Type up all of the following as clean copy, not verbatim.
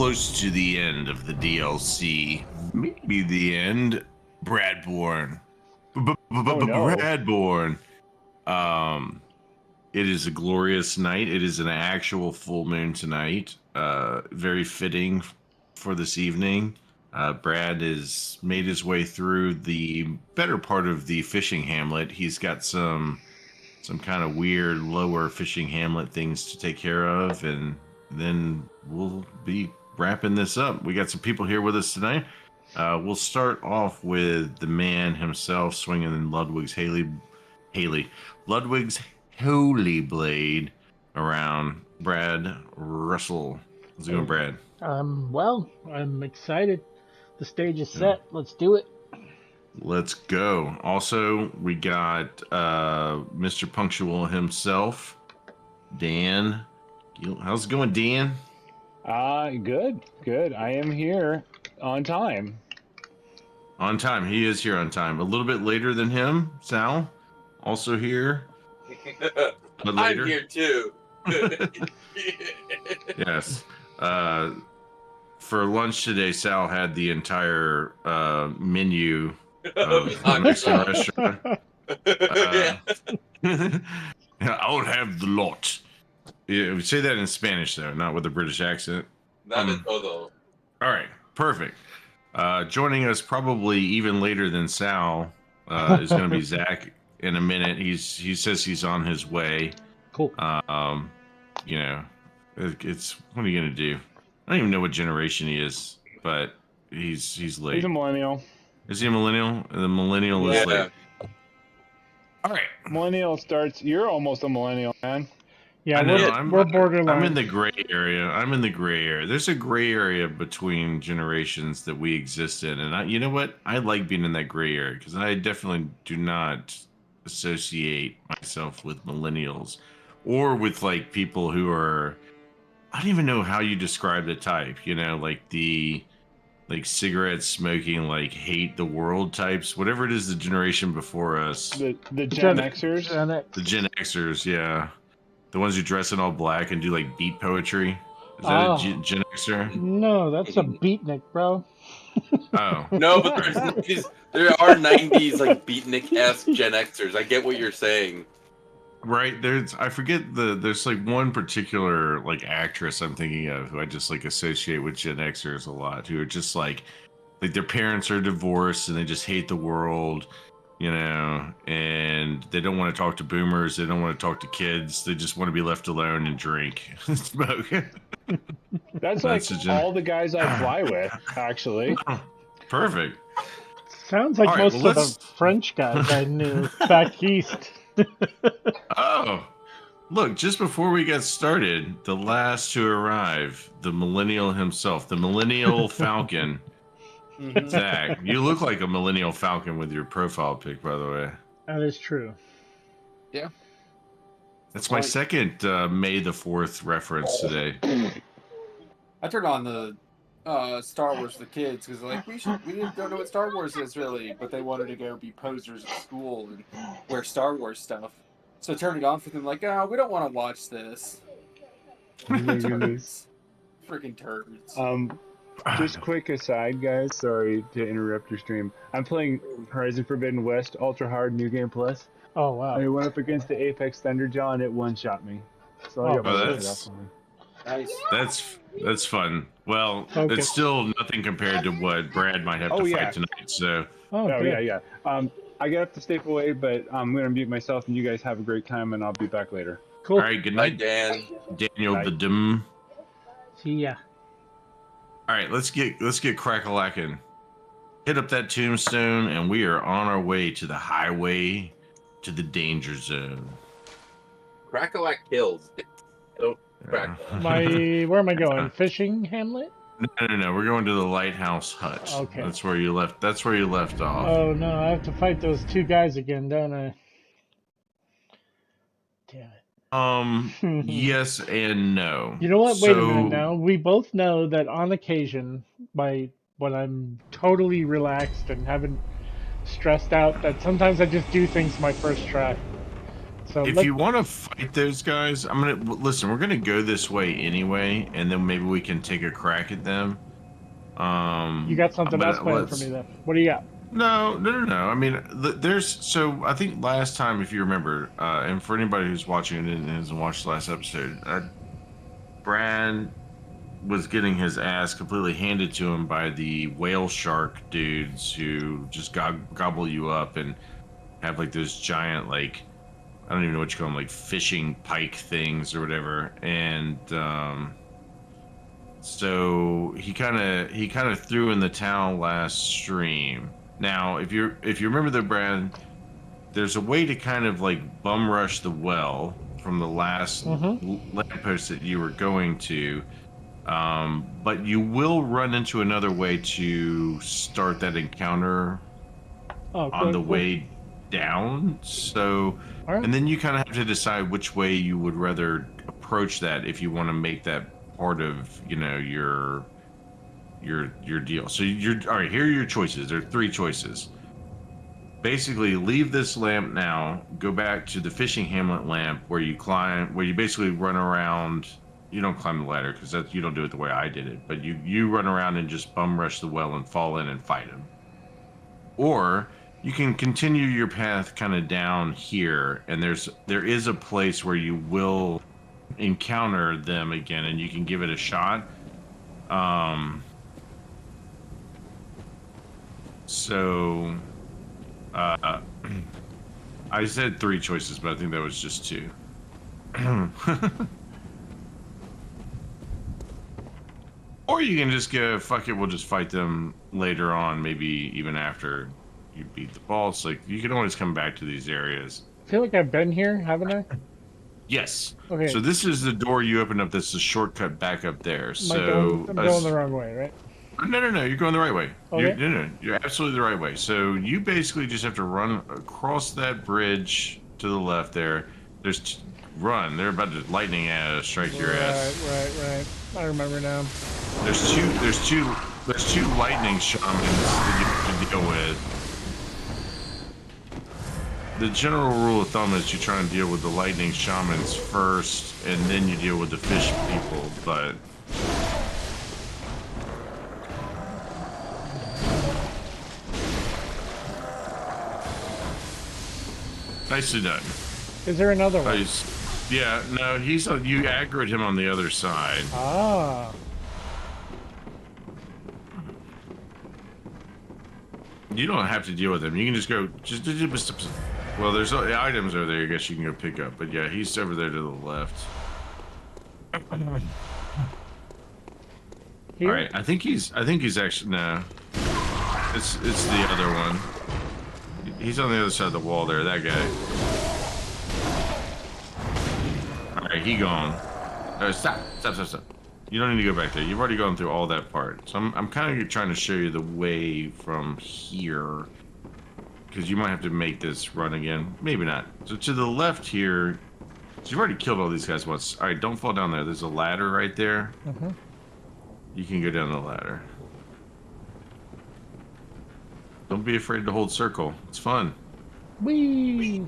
close to the end of the DLC. Maybe the end. Bradborne. Bradborne. It is a glorious night. It is an actual full moon tonight. Very fitting for this evening. Brad has made his way through the better part of the fishing hamlet. He's got some kind of weird lower fishing hamlet things to take care of, and then we'll be wrapping this up. We got some people here with us tonight. We'll start off with the man himself swinging in Ludwig's Ludwig's holy blade around. Brad Russell. How's it going, Brad? Well, I'm excited. The stage is set. Let's do it. Let's go. Also, we got Mr. Punctual himself, Dan. How's it going, Dan? Good. I am here on time. On time. He is here on time. A little bit later than him. Sal, also here. But later. I'm here too. Yes. For lunch today, Sal had the entire menu of the Mexican restaurant. I'll have the lot. Yeah, we say that in Spanish though, not with a British accent. Not at all. All right, perfect. Joining us probably even later than Sal is going to be Zach in a minute. He says he's on his way. Cool. You know, it's what are you going to do? I don't even know what generation he is, but he's late. He's a millennial. Is he a millennial? The millennial is late. All right. Millennial starts. You're almost a millennial, man. Yeah, I we're borderline. I'm in the gray area. There's a gray area between generations that we exist in, and you know what? I like being in that gray area because I definitely do not associate myself with millennials or with like people who are. I don't even know how you describe the type. You know, like the cigarette smoking, like hate the world types. Whatever it is, the generation before us. The Gen Xers. The Gen Xers, yeah. The ones who dress in all black and do like beat poetry. Is that a Gen Xer? No, that's a beatnik, bro. Oh. No, but there are 90s like beatnik-esque Gen Xers. I get what you're saying. Right, I forget there's like one particular like actress I'm thinking of who I just like associate with Gen Xers a lot, who are just like their parents are divorced and they just hate the world, you know, and they don't want to talk to boomers, they don't want to talk to kids, they just want to be left alone and drink and smoke. That's like all the guys I fly with, actually. Perfect. Sounds like most of the French guys I knew back east. Oh, look, just before we got started, the last to arrive, the millennial himself, the millennial falcon. Zach, you look like a millennial falcon with your profile pic, by the way. That is true. Yeah. That's my second May the 4th reference today. I turned on the Star Wars for the kids because like we don't know what Star Wars is really, but they wanted to go be posers at school and wear Star Wars stuff. So I turned it on for them like, oh, we don't want to watch this. Turds. Freaking turds. Just quick aside, guys. Sorry to interrupt your stream. I'm playing Horizon Forbidden West Ultra Hard New Game Plus. Oh wow! I went up against the Apex Thunderjaw and it one-shot me. So I got my shit off on me. Nice. That's fun. Well, it's still nothing compared to what Brad might have to fight tonight. So. Yeah. I got to stay away, but I'm gonna mute myself, and you guys have a great time, and I'll be back later. Cool. All right. Good night, Dan. Daniel the Dim. See ya. All right. Let's get crack-a-lackin'. Hit up that tombstone, and we are on our way to the highway to the danger zone. Crack-a-lack kills. Don't crack. Where am I going? Fishing hamlet? No. We're going to the lighthouse hut. Okay. That's where you left off. Oh no, I have to fight those two guys again, don't I? Damn it. Yes and no. You know what? Wait a minute now. We both know that on occasion, when I'm totally relaxed and haven't stressed out, that sometimes I just do things my first try. So if you want to fight those guys, I'm gonna listen. We're gonna go this way anyway, and then maybe we can take a crack at them. you got something but else planned for me then? What do you got? No. I mean, there's so I think last time, if you remember, and for anybody who's watching and hasn't watched the last episode, Brad was getting his ass completely handed to him by the whale shark dudes who just gobble you up and have like those giant, like, I don't even know what you call them, like fishing pike things or whatever. And so he kind of threw in the towel last stream. Now, if you remember the Brand, there's a way to kind of like bum rush the well from the last lamppost that you were going to, but you will run into another way to start that encounter on the way down. So, and then you kind of have to decide which way you would rather approach that if you want to make that part of, you know, your deal. So all right, here are your choices. There are 3 choices. Basically, leave this lamp now, go back to the fishing hamlet lamp where you basically run around. You don't climb the ladder because you don't do it the way I did it, but you run around and just bum rush the well and fall in and fight him. Or you can continue your path kind of down here, and there is a place where you will encounter them again, and you can give it a shot. So I said 3 choices, but I think that was just 2. Or you can just go, fuck it, we'll just fight them later on, maybe even after you beat the boss. Like, you can always come back to these areas. I feel like I've been here, haven't I? Yes. Okay. So this is the door you opened up. That's the shortcut back up there. So I'm going the wrong way, right? No. You're going the right way. Okay. You're absolutely the right way. So you basically just have to run across that bridge to the left there. Run. They're about to lightning strike your ass. Right. I remember now. There's two lightning shamans that you have to deal with. The general rule of thumb is you try and deal with the lightning shamans first, and then you deal with the fish people, but... Nicely done. Is there another one? Nice. Yeah, no, you aggroed him on the other side. Ah. You don't have to deal with him. You can just go. Well, there's items over there. I guess you can go pick up. But yeah, he's over there to the left. Here? All right, I think he's actually no. It's the other one. He's on the other side of the wall there. That guy. All right, he gone. Stop. You don't need to go back there. You've already gone through all that part. So I'm kind of trying to show you the way from here, because you might have to make this run again. Maybe not. So to the left here, so you've already killed all these guys once. All right, don't fall down there. There's a ladder right there. You can go down the ladder. Don't be afraid to hold circle. It's fun. Whee!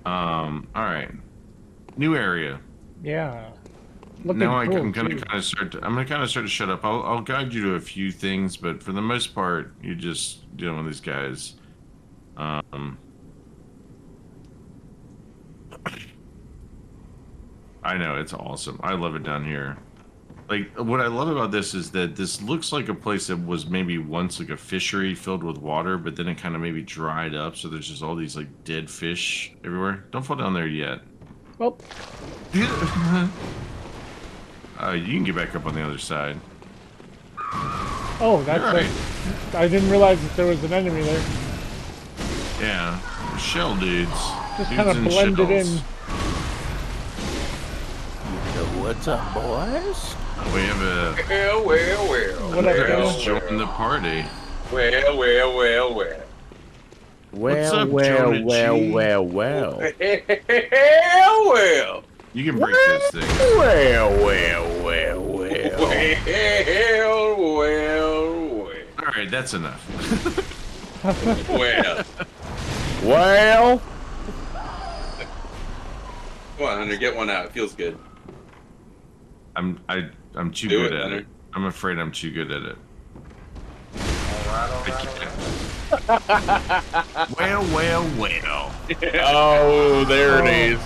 All right. New area. Yeah. Now cool, I'm gonna kind of start to shut up. I'll guide you to a few things, but for the most part, you're just dealing with these guys. I know, it's awesome. I love it down here. Like, what I love about this is that this looks like a place that was maybe once like a fishery filled with water, but then it kind of maybe dried up, so there's just all these like dead fish everywhere. Don't fall down there yet. Oh. You can get back up on the other side. Oh, that's right. I didn't realize that there was an enemy there. Yeah, shell dudes. Just Dudes kind of in blended shells. in. What's up, boys? We have a Well. What up, guys guys? join the party. Well. What's up, Well. Well. You can break this thing. Well. Well. All right, that's enough. Well. Well, Come on, Hunter, get one out. It feels good. I'm too Do good it, at Hunter. it. I'm afraid I'm too good at it. All I right. can't. Well. oh, there it is.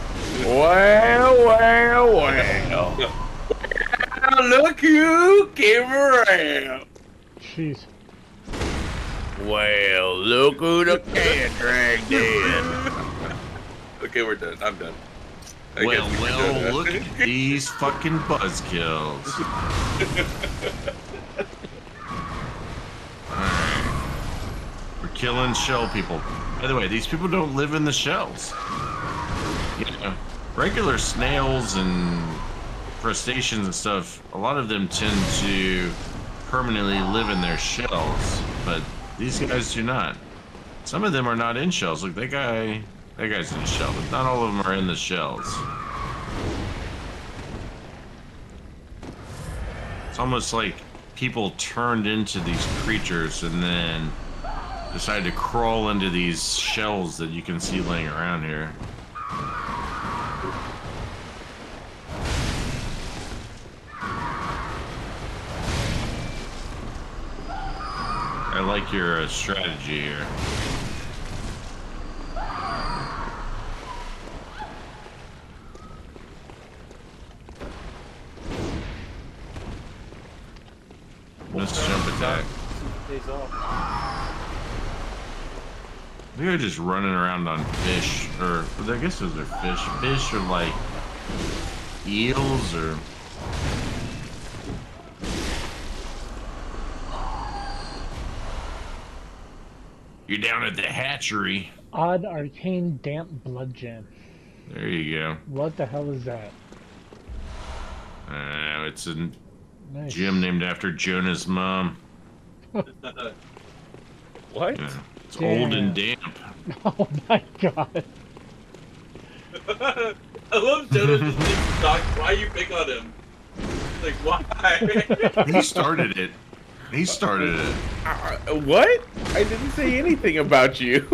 Well. Look who came around. Jeez. Well, look who the cat dragged in. Okay, we're done. I'm done. I guess we can do Well, that. look at these fucking buzzkills. Alright. We're killing shell people. By the way, these people don't live in the shells. You know, regular snails and crustaceans and stuff, a lot of them tend to permanently live in their shells, but these guys do not. Some of them are not in shells. Look, that guy's in a shell, but not all of them are in the shells. It's almost like people turned into these creatures and then decided to crawl into these shells that you can see laying around here. I like your strategy here. Let's jump attack. Days off. They're just running around on fish, or I guess those are fish. Fish are like eels, or you're down at the hatchery. Odd arcane damp blood gem. There you go. What the hell is that? I don't know. It's a Nice. gym named after Jonah's mom. What? Yeah. It's old and damp. Oh my god. I love Jonah just being shocked. Why you pick on him? Like, why? He started it. He started it. What? I didn't say anything about you.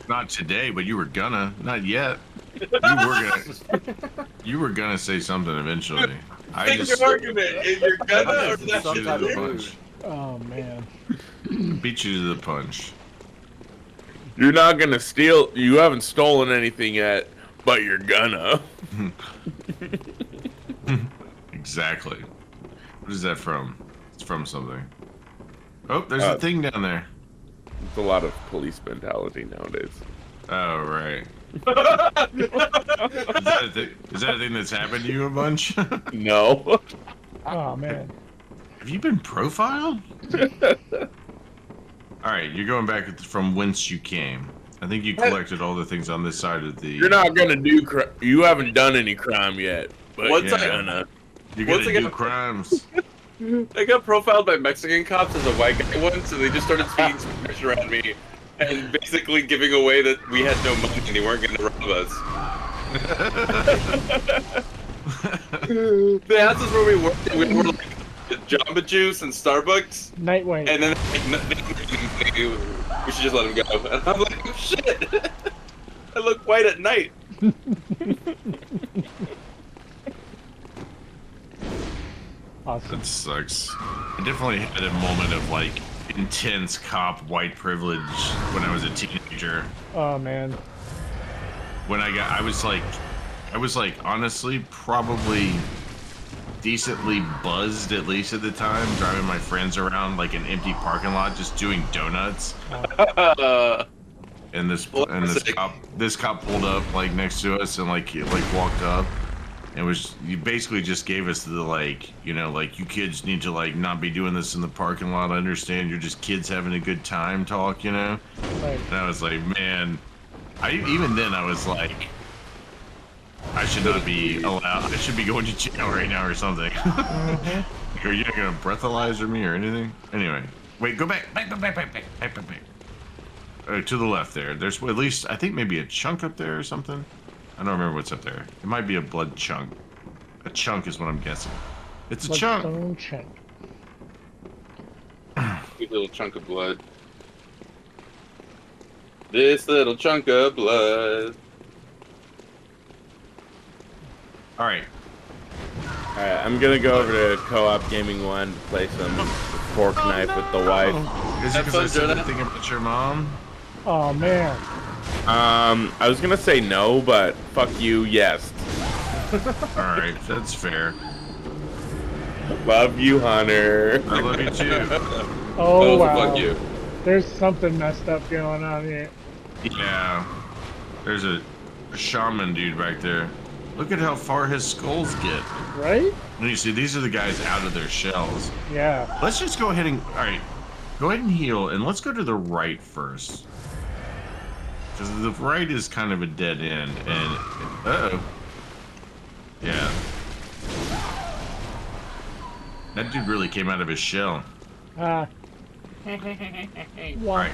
Not today, but you were gonna. Not yet. You were gonna say something eventually. I Pick just your argument. If you're gonna or beat not. you to the punch. Oh man. Beat you to the punch. You're not gonna steal. You haven't stolen anything yet, but you're gonna. Exactly. What is that from? It's from something. Oh, there's a thing down there. It's a lot of police mentality nowadays. Oh, right. Is that a thing that's happened to you a bunch? No. Oh man. Have you been profiled? Alright, you're going back from whence you came. I think you collected all the things on this side of the... You're not gonna do. You haven't done any crime yet, but What's you're that? gonna. You're Once gonna again- do crimes. I got profiled by Mexican cops as a white guy once, so they just started speaking Spanish around me and basically giving away that we had no money and they weren't going to rob us. The houses where we worked, we were like Jamba Juice and Starbucks, Nightwing. and then like, we should just let him go. And I'm like, oh, shit! I look white at night. Awesome. That sucks. I definitely had a moment of like intense cop white privilege when I was a teenager. Oh man. When I was like honestly probably decently buzzed, at least at the time, driving my friends around like an empty parking lot just doing donuts. And this cop pulled up like next to us and like walked up and you basically just gave us the like, you know, like, you kids need to like not be doing this in the parking lot. I understand you're just kids having a good time talk, you know. Right. And I was like, man, even then I was like, I should not be allowed. I should be going to jail right now or something. Mm-hmm. Are you not gonna breathalyzer me or anything? Anyway, wait, go back. To the left there. There's at least, I think, maybe a chunk up there or something. I don't remember what's up there. It might be a blood chunk. A chunk is what I'm guessing. It's a chunk. Bloodstone chunk. Good little chunk of blood. This little chunk of blood. All right. Alright, I'm gonna go over to Co-op Gaming 1 to play some fork knife with the wife. Is it Have because fun, I said Jonah. that thing about your mom? Oh man. I was gonna say no, but fuck you, yes. All right, that's fair. Love you, Hunter. I love you too. Oh Also, wow. fuck you. There's something messed up going on here. Yeah. There's a shaman dude back there. Look at how far his skulls get. Right? And you see, these are the guys out of their shells. Yeah. Let's just go ahead and, all right, go ahead and heal, and let's go to the right first. Because the right is kind of a dead end, and, uh-oh. Yeah. That dude really came out of his shell. Ah. All right,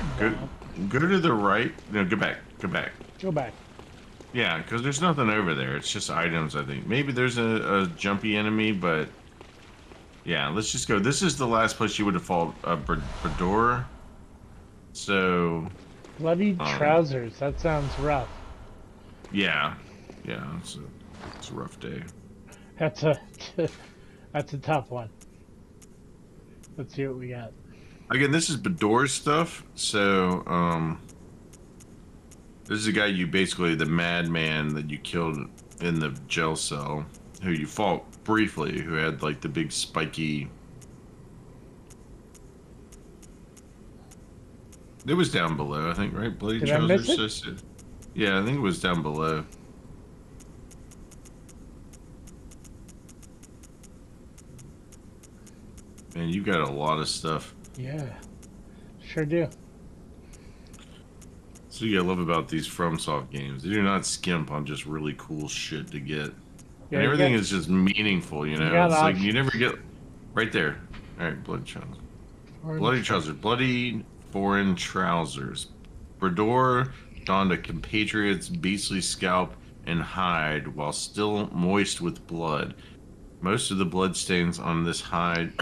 go to the right. No, go back. Go back. Yeah, because there's nothing over there. It's just items, I think. Maybe there's a jumpy enemy, but yeah, let's just go. This is the last place you would have fought Bradborne. So, Bloody trousers. That sounds rough. yeah, it's a rough day. That's a that's a tough one. Let's see what we got. Again, this is Bradborne stuff. So, this is a guy you basically, the madman that you killed in the jail cell, who you fought briefly, who had like the big spiky. It was down below, I think, right? Bloody Did I miss trousers. Yeah, I think it was down below. Man, you got a lot of stuff. Yeah. Sure do. So you gotta love about these FromSoft games. They do not skimp on just really cool shit to get. Yeah, And you everything got- is just meaningful, you know? got It's like options. you never get right there. Alright, bloody trousers. Bloody trousers. Bloody foreign trousers. Bradborne donned a compatriot's beastly scalp and hide while still moist with blood. Most of the blood stains on this hide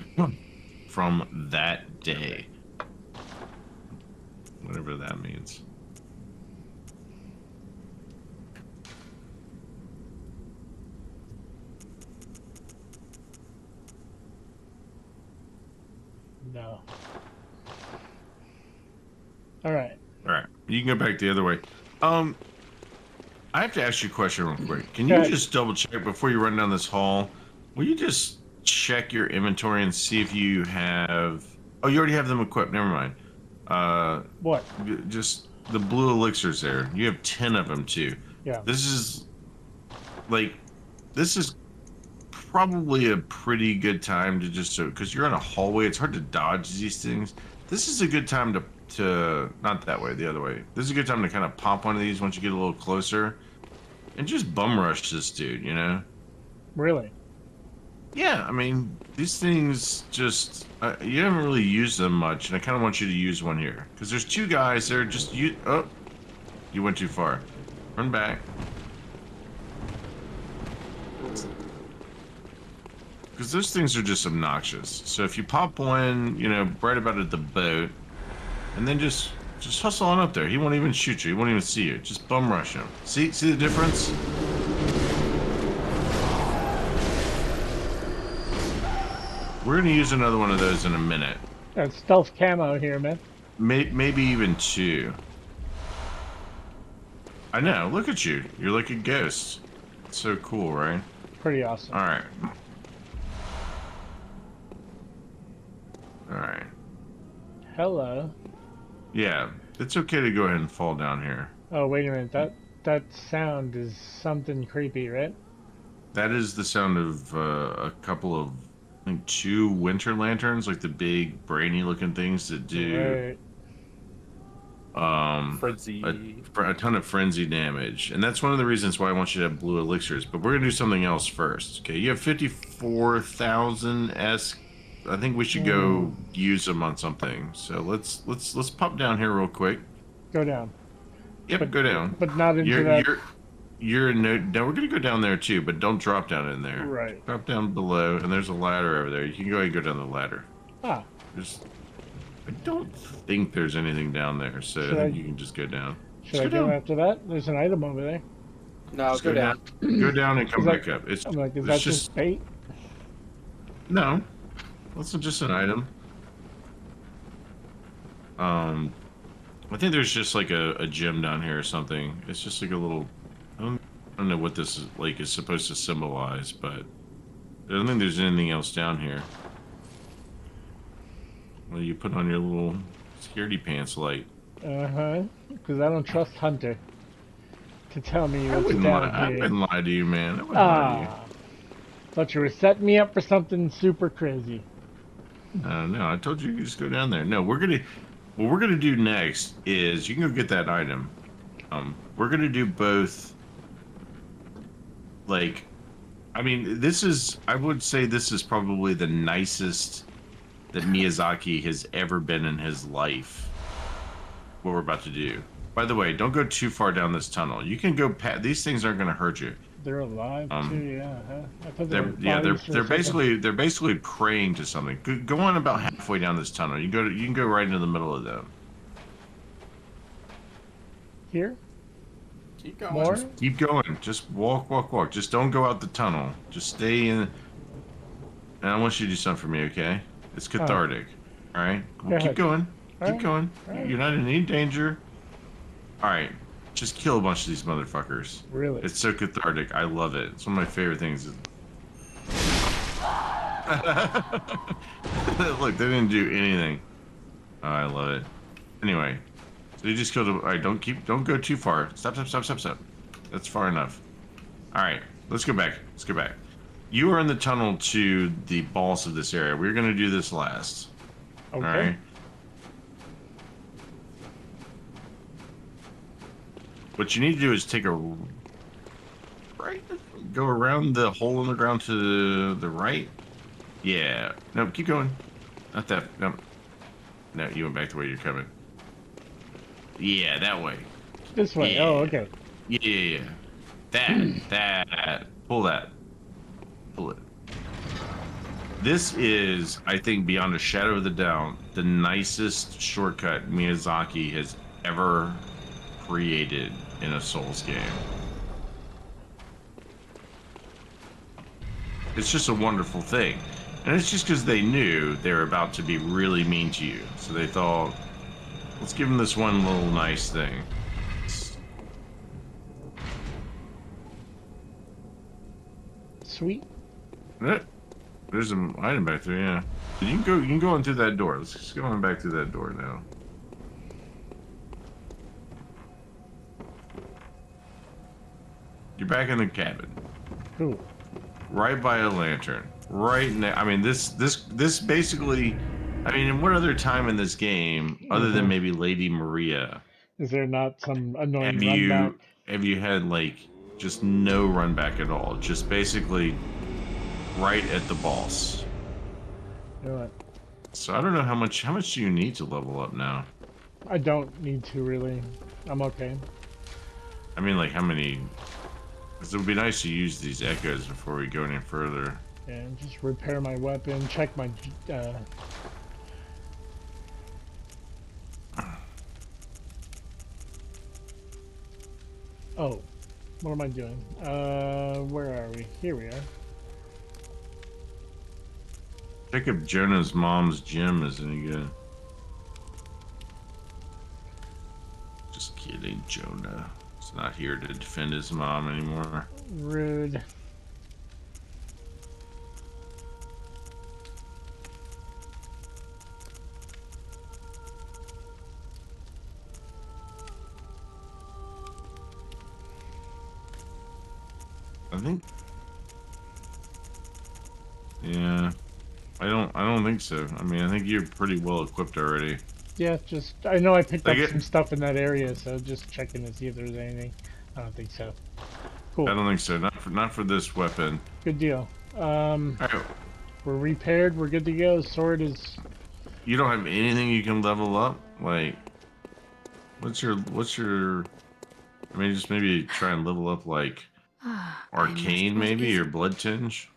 from that day. Whatever that means. No. All right. All right, you can go back the other way. I have to ask you a question real quick. Can you Okay. just double check before you run down this hall? Will you just check your inventory and see if you have? Oh, you already have them equipped. Never mind. What? Just the blue elixirs there. You have 10 of them too. Yeah. This is probably a pretty good time to just because you're in a hallway. It's hard to dodge these things. This is a good time to not that way, the other way. This is a good time to kind of pop one of these once you get a little closer, and just bum rush this dude. You know? Really? Yeah. I mean, these things just you haven't really used them much, and I kind of want you to use one here because there's two guys there. Just you. Oh, you went too far. Run back. Because those things are just obnoxious. So if you pop one, you know, right about at the boat, and then just hustle on up there. He won't even shoot you. He won't even see you. Just bum rush him. See the difference? We're gonna use another one of those in a minute. Got stealth camo here, man. Maybe even two. I know. Look at you. You're like a ghost. It's so cool, right? Pretty awesome. All right. All right. Hello. Yeah, it's okay to go ahead and fall down here. Oh, wait a minute. That sound is something creepy, right? That is the sound of a couple of, I think, 2 winter lanterns, like the big brainy looking things that do Frenzy. a ton of frenzy damage. And that's one of the reasons why I want you to have blue elixirs. But we're gonna do something else first. Okay, you have 54,000 S. I think we should go use them on something. So let's pop down here real quick. Go down. Yep, go down. But not into that. You're no. We're gonna go down there too, but don't drop down in there. Right. Drop down below, and there's a ladder over there. You can go ahead and go down the ladder. Ah. I don't think there's anything down there, so I think you can just go down. Should I go after that? There's an item over there. No, Just go down. Go down and come Is that- back up. It's I'm like, is it's that just bait? no. That's just an item. I think there's just like a gem down here or something. It's just like a little. I don't know what this is like. Is supposed to symbolize, but I don't think there's anything else down here. Well, you put on your little security pants light. Uh-huh. Because I don't trust Hunter to tell me I what's wouldn't down lie. I here. wouldn't lie to you, man. I wouldn't lie to you. Ah. Thought you were setting me up for something super crazy. No, I told you to just go down there. No, what we're gonna do next is you can go get that item. We're gonna do both. Like, I mean, I would say this is probably the nicest that Miyazaki has ever been in his life. What we're about to do. By the way, don't go too far down this tunnel. You can go past. These things aren't gonna hurt you. They're alive too, yeah. Huh? I thought they They're were yeah, bodies for a second. they're basically praying to something. Go on about halfway down this tunnel. You can go right into the middle of them. Here? Keep going. More? Keep going. Just walk. Just don't go out the tunnel. Just stay in. And I want you to do something for me, okay? It's cathartic. All right. Go Keep ahead. going. All Keep right. going. All right. You're not in any danger. All right. Just kill a bunch of these motherfuckers. Really? It's so cathartic. I love it. It's one of my favorite things. Look, they didn't do anything. Oh, I love it. Anyway, so you just killed. All right, don't go too far. Stop. That's far enough. All right, let's go back. You are in the tunnel to the boss of this area. We're gonna do this last. Okay. All right. What you need to do is take a right, go around the hole in the ground to the right. Yeah. No, keep going. Not that. No. No, you went back the way you're coming. Yeah, that way. This way. Yeah. Oh, okay. Yeah. That. Pull it. This is, I think, beyond a shadow of the doubt, the nicest shortcut Miyazaki has ever created in a Souls game. It's just a wonderful thing. And it's just because they knew they were about to be really mean to you. So they thought, let's give them this one little nice thing. Sweet. There's an item back there, yeah. You can go in through that door. Let's just go on back through that door now. You're back in the cabin. Cool. Right by a lantern. Right now. I mean, this basically. I mean, in what other time in this game, other than maybe Lady Maria, Is there not some annoying have run back? you had like just no run back at all? Just basically right at the boss. You know what? So I don't know how much do you need to level up now? I don't need to really. I'm okay. I mean, like how many? Because it would be nice to use these echoes before we go any further. And just repair my weapon, check my oh, what am I doing? Where are we? Here we are. Check if Jonah's mom's gym is any good. Just kidding, Jonah. He's not here to defend his mom anymore. Rude. I think. Yeah. I don't think so. I mean, I think you're pretty well equipped already. Yeah, just I know I picked Like up it- some stuff in that area, so just checking to see if there's anything. I don't think so. Cool. I don't think so. Not for this weapon. Good deal. All right. We're repaired. We're good to go. Sword is. You don't have anything you can level up? Like, what's your? I mean, just maybe try and level up like arcane, maybe, or blood tinge,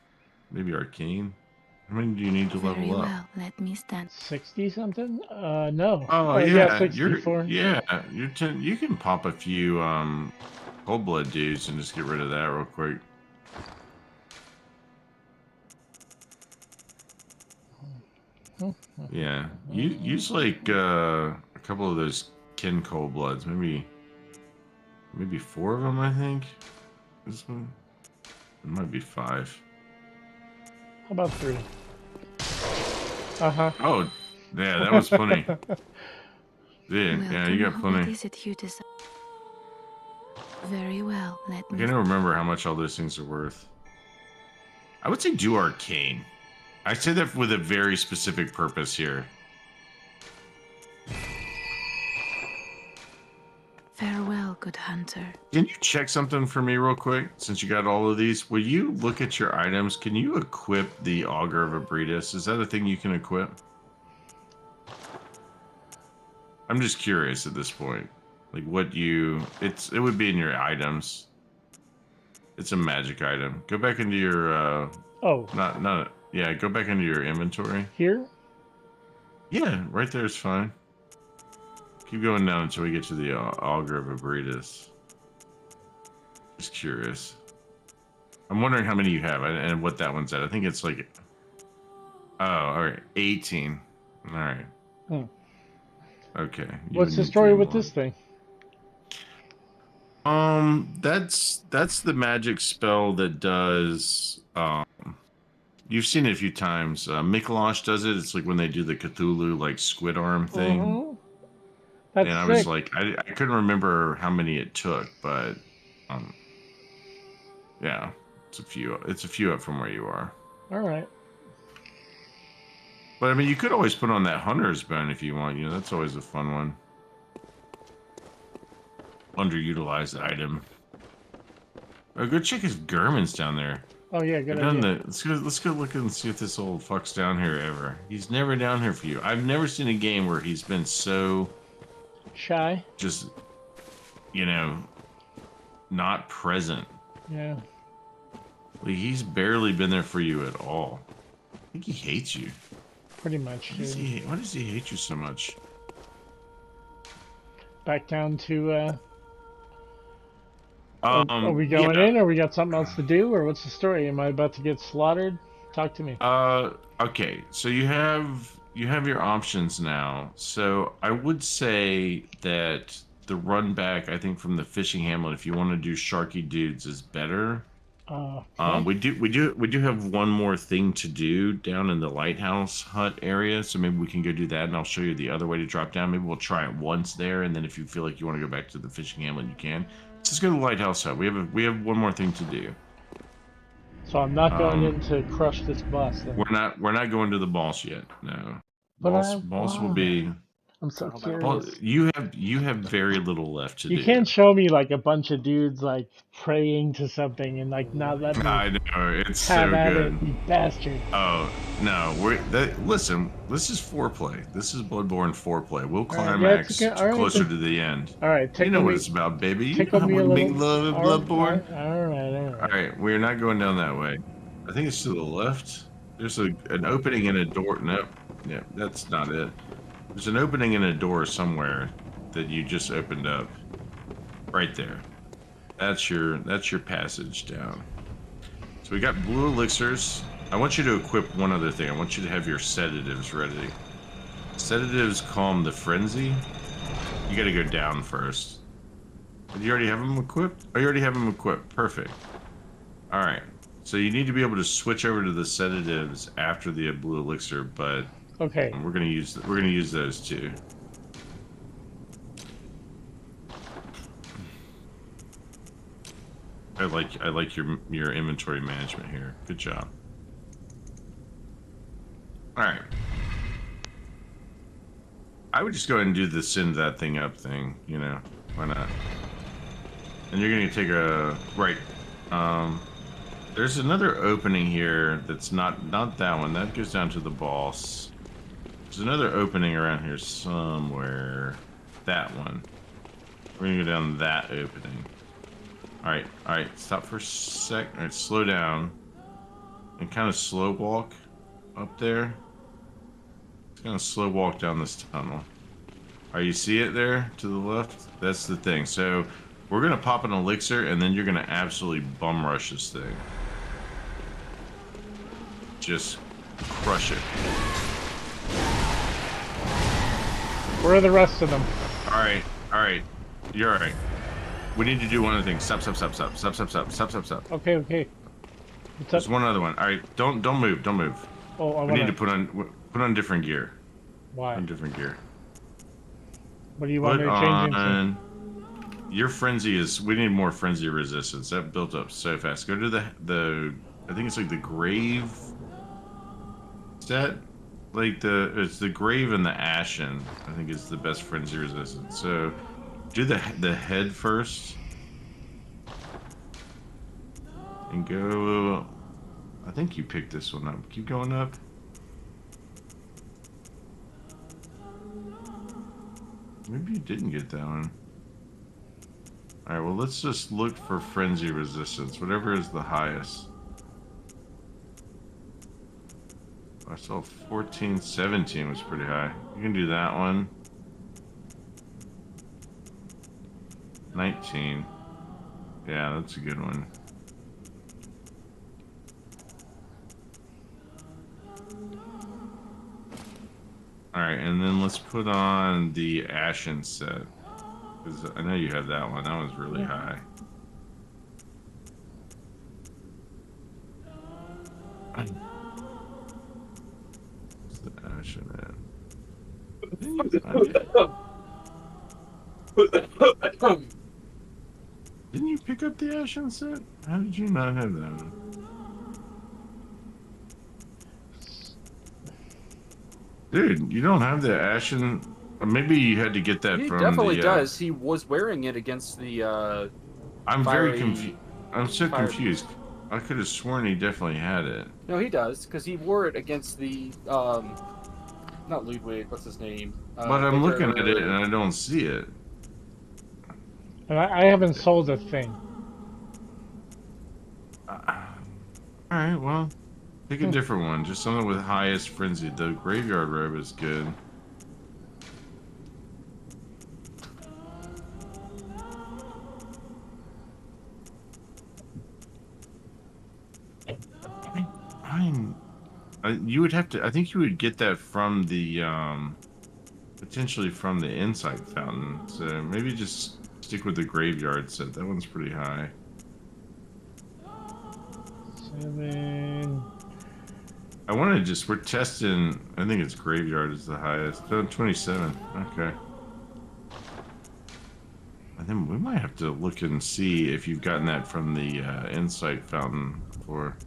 maybe arcane. How many do you need to Very level up? well, let me stand. 60 something? No. Oh Yeah, yeah, 64. you can pop a few cold blood dudes and just get rid of that real quick. Yeah, you use like a couple of those kin cold bloods, maybe 4 of them, I think. This one, it might be 5. How about 3? Uh-huh. Oh, yeah, that was plenty. Yeah, you got What plenty. is it you desire? Very well, let I me. can't remember how much all those things are worth. I would say do arcane. I say that with a very specific purpose here. Farewell, good hunter. Can you check something for me real quick? Since you got all of these, will you look at your items? Can you equip the Augur of Abretus? Is that a thing you can equip? I'm just curious at this point. Like what it would be in your items. It's a magic item. Go back into your Oh, yeah, go back into your inventory. here? Yeah, right there is fine. Keep going down until we get to the Augur of Abretus. Just curious. I'm wondering how many you have and what that one's at. I think it's like, oh, all right, 18. All right. Hmm. Okay. What's the story with this thing? That's the magic spell that does. You've seen it a few times. Mikolash does it. It's like when they do the Cthulhu like squid arm thing. Mm-hmm. That's And I sick. was like, I couldn't remember how many it took, but yeah, it's a few up from where you are. All right. But I mean, you could always put on that hunter's bone if you want. You know, that's always a fun one. Underutilized item. Oh, go check his Gurman's down there. Oh yeah, good idea. Let's go look and see if this old fuck's down here ever. He's never down here for you. I've never seen a game where he's been so Shy. just, you know, not present. Yeah. Like, he's barely been there for you at all. I think he hates you. Pretty much. Why does he hate you so much? Back down to. Are we going yeah. in, or we got something else to do, or what's the story? Am I about to get slaughtered? Talk to me. Okay. So you have your options now. So I would say that the run back, I think, from the fishing hamlet, if you want to do Sharky Dudes, is better. Okay. We do have one more thing to do down in the lighthouse hut area, so maybe we can go do that, and I'll show you the other way to drop down. Maybe we'll try it once there, and then if you feel like you want to go back to the fishing hamlet, you can. Let's just go to the lighthouse hut. We have one more thing to do. So I'm not going in to crush this boss. Then. We're not going to the boss yet. No. But Boss will be. I'm so Well, curious. You have very little left to do. You can't show me like a bunch of dudes like praying to something and like not let me I know, it's have so at good. it, you bastard. Oh no, listen. This is foreplay. This is Bloodborne foreplay. We'll All right, climax yeah, it's okay. All right, closer then. to the end. All right, You know tickle what me. it's about, baby. You know Tickle how me we a make little. love in Bloodborne. All right. All right, we're not going down that way. I think it's to the left. There's an opening and a door. Nope. Yeah, that's not it. There's an opening and a door somewhere that you just opened up. Right there. That's your passage down. So we got blue elixirs. I want you to equip one other thing. I want you to have your sedatives ready. Sedatives calm the frenzy. You got to go down first. Did you already have them equipped? Oh, you already have them equipped. Perfect. All right. So you need to be able to switch over to the sedatives after the blue elixir, but Okay. we're gonna use those too. I like your inventory management here. Good job. All right. I would just go ahead and do the send that thing up thing. You know, why not? And you're gonna take a right. There's another opening here that's not that one. That goes down to the boss. There's another opening around here somewhere. That one. We're gonna go down that opening. Alright, stop for a sec. Alright, slow down. And kind of slow walk up there. It's gonna slow walk down this tunnel. Are you see it there to the left? That's the thing. So we're gonna pop an elixir, and then you're gonna absolutely bum rush this thing. Just crush it. Where are the rest of them? All right. You're all right. We need to do one other thing. Stop. Okay. What's up? There's one other one. All right, don't move. Oh, I We wanna... need to put on different gear. Why? Put on different gear. What do you want Put me to change into? on. Your frenzy is. We need more frenzy resistance. That built up so fast. Go to the. I think it's like the grave set. Like it's the grave and the ashen. I think is the best frenzy resistance. So, do the head first. And go. I think you picked this one up. Keep going up. Maybe you didn't get that one. Alright, well, let's just look for frenzy resistance. Whatever is the highest. I saw 14, 17 was pretty high. You can do that one. 19. Yeah, that's a good one. Alright, and then let's put on the Ashen set. Because I know you have that one. That one's really high. What's the Ashen at? Didn't you pick up the Ashen set? How did you not have that one? Dude, you don't have the Ashen. Or maybe you had to get that He from definitely the. does. He was wearing it against the. I'm very fiery- confused. I'm so fire- confused. I could have sworn he definitely had it. No, he does because he wore it against the. Not Ludwig. What's his name? But I'm looking at it Victor- and I don't see it. And I haven't sold a thing. Alright, well, pick a different one. Just something with highest frenzy. The graveyard robe is good. You would have to. I think you would get that from the potentially from the insight fountain. So maybe just stick with the graveyard set. That one's pretty high. 7. I want to just. We're testing. I think it's graveyard is the highest. 27. Okay. I think we might have to look and see if you've gotten that from the insight fountain before.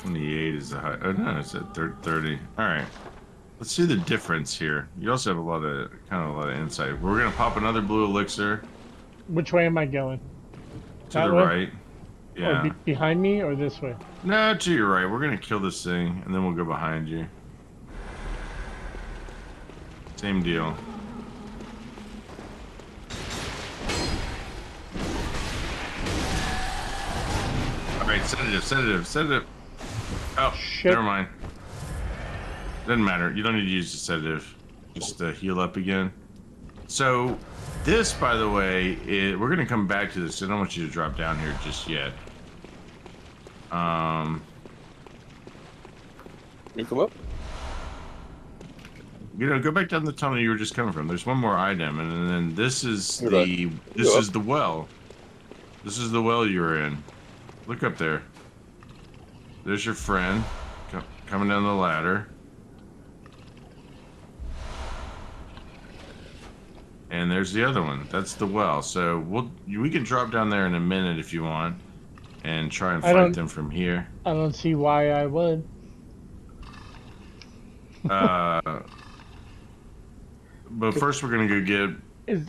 $28 is the high. Oh no, it's at 30. All right, let's see the difference here. You also have a lot of insight. We're gonna pop another blue elixir. Which way am I going? To That the way? right. Yeah. Or behind me or this way? No, to your right. We're gonna kill this thing, and then we'll go behind you. Same deal. Alright, sedative. Oh, Shit. never mind. Doesn't matter. You don't need to use the sedative. Just heal up again. So, this, by the way, we're going to come back to this. I don't want you to drop down here just yet. You come up? Go back down the tunnel you were just coming from. There's one more item, and then this is You're the right. this You're is the well. This is the well you were in. Look up there. There's your friend coming down the ladder. And there's the other one. That's the well. So we can drop down there in a minute if you want, and try and fight them from here. I don't see why I would. But first we're gonna go get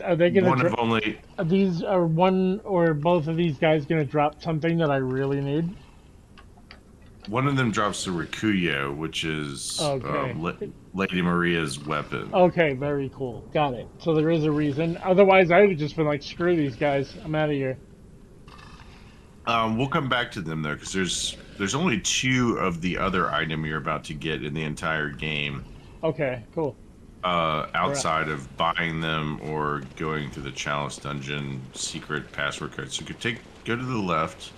Are they gonna? one of only. Are one or both of these guys gonna drop something that I really need? One of them drops the Rikuyo, which is Okay. Lady Maria's weapon. Okay, very cool. Got it. So there is a reason. Otherwise, I would have just been like, screw these guys. I'm out of here. We'll come back to them though, because there's only 2 of the other item you're about to get in the entire game. Okay, cool. Outside of buying them or going through the Chalice Dungeon secret password code. So you could go to the left.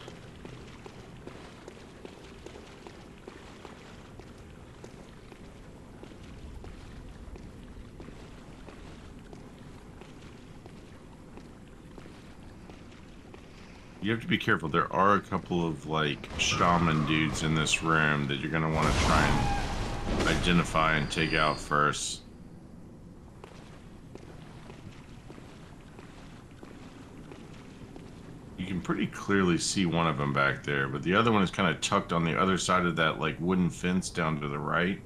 You have to be careful. There are a couple of like shaman dudes in this room that you're gonna want to try and identify and take out first. You can pretty clearly see one of them back there, but the other one is kind of tucked on the other side of that like wooden fence down to the right.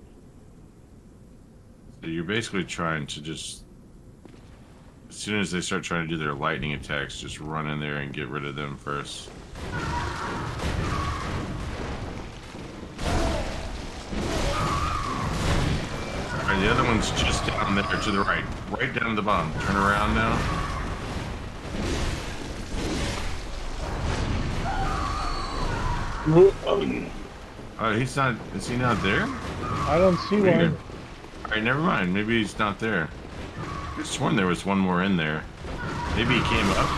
So you're basically trying to just, as soon as they start trying to do their lightning attacks, just run in there and get rid of them first. Alright, the other one's just down there to the right. Right down at the bottom. Turn around now. Oh, he's not. Is he not there? I don't see Weird. one. Alright, never mind. Maybe he's not there. I could have sworn there was one more in there. Maybe he came up.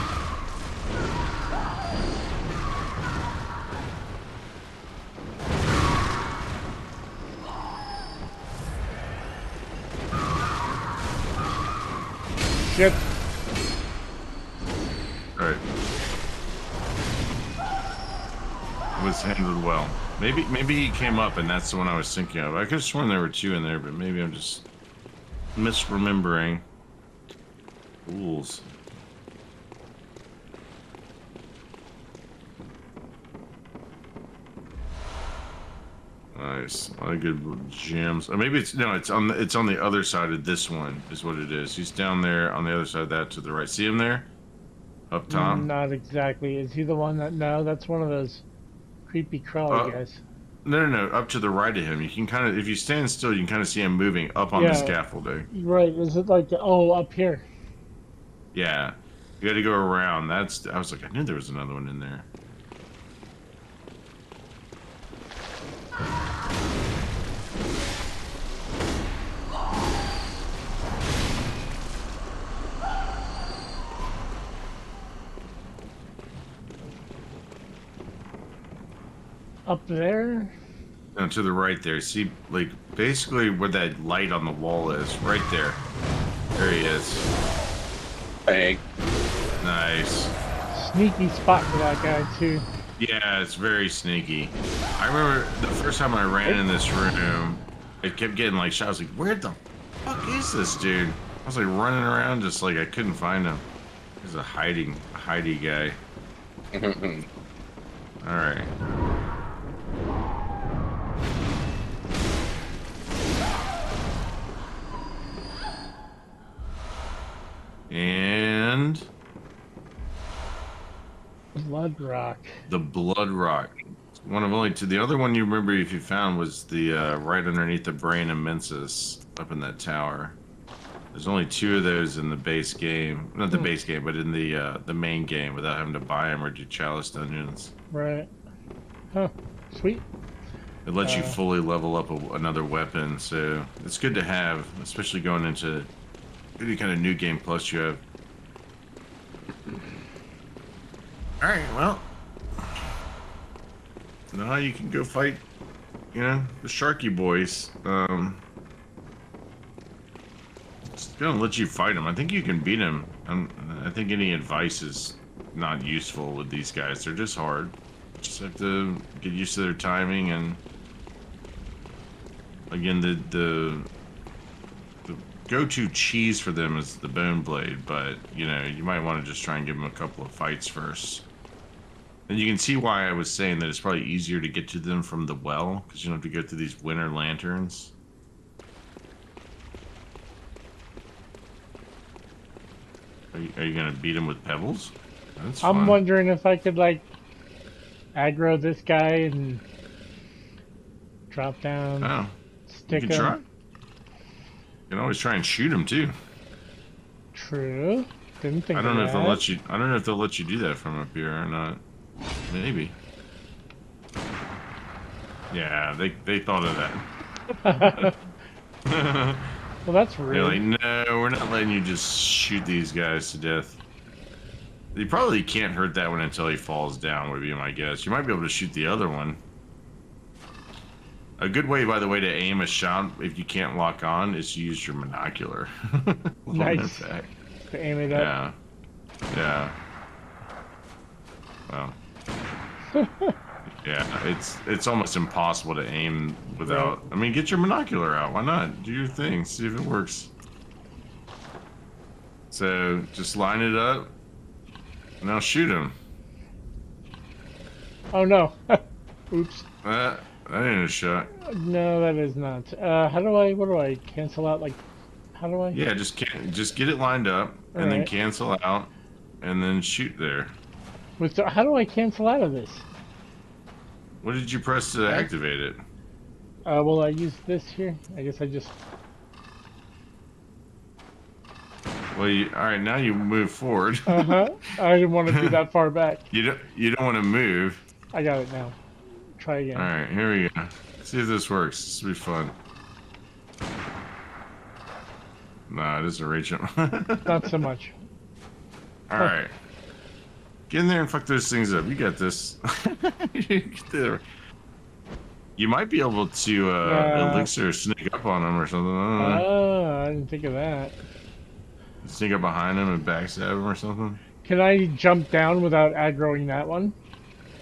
Shit. Alright. It was handled well. Maybe he came up and that's the one I was thinking of. I could have sworn there were 2 in there, but maybe I'm just misremembering. Fools. Nice. A lot of good gems. Or maybe it's on the other side of this one is what it is. He's down there on the other side of that to the right. See him there? Up top? Not exactly. Is he the one that? No, that's one of those creepy crawly guys. No. Up to the right of him. You can kind of, if you stand still, you can kind of see him moving up on the scaffolding. Right. Is it like, up here? Yeah. You got to go around. I was like, I knew there was another one in there. Up there? No, to the right there. See, like, basically where that light on the wall is. Right there. There he is. Bang. Nice. Sneaky spot for that guy, too. Yeah, it's very sneaky. I remember the first time I ran in this room, it kept getting like shot. I was like, where the fuck is this dude? I was like running around just like I couldn't find him. He's a hidey guy. Alright. And Blood Rock. the Blood Rock. One of only 2. The other one you remember if you found was the right underneath the Brain Immensus up in that tower. There's only 2 of those in the base game. Not the base game, but in the main game without having to buy them or do Chalice Dungeons. Right. Huh. Sweet. It lets you fully level up another weapon, so it's good to have, especially going into any kind of new game plus you have. Alright, well. Now you can go fight, the Sharky boys. It's gonna let you fight them. I think you can beat them. I think any advice is not useful with these guys. They're just hard. Just have to get used to their timing and again the go-to cheese for them is the bone blade, but you might want to just try and give them a couple of fights first. And you can see why I was saying that it's probably easier to get to them from the well, because you don't have to go through these winter lanterns. Are you gonna beat him with pebbles? That's I'm fun. wondering if I could, like, aggro this guy and drop down, Oh, you stick can him. try. You can always try and shoot him too. True. Didn't think I don't of know if they'll that. let you. I don't know if they'll let you do that from up here or not. Maybe. Yeah, they thought of that. Well, that's They're rude. like, no, we're not letting you just shoot these guys to death. You probably can't hurt that one until he falls down, would be my guess. You might be able to shoot the other one. A good way, by the way, to aim a shot if you can't lock on is to use your monocular. Nice. To aim it up. Yeah. Well. Yeah, it's almost impossible to aim without. I mean, get your monocular out. Why not? Do your thing. See if it works. So just line it up. Now shoot him. Oh no. Oops. That ain't a shot. No, that is not. What do I cancel out? Like, how do I? Yeah, just get it lined up and then cancel out and then shoot there. How do I cancel out of this? What did you press to activate it? Well, I use this here. I guess I just. Well, all right. Now you move forward. I didn't want to be that far back. You don't want to move. I got it now. Try again. All right, here we go. See if this works. This will be fun. Nah, it isn't reaching. Not so much. All right. Get in there and fuck those things up. You got this. You might be able to elixir sneak up on them or something. I don't know. I didn't think of that. Sneak up behind him and backstab him or something. Can I jump down without aggroing that one?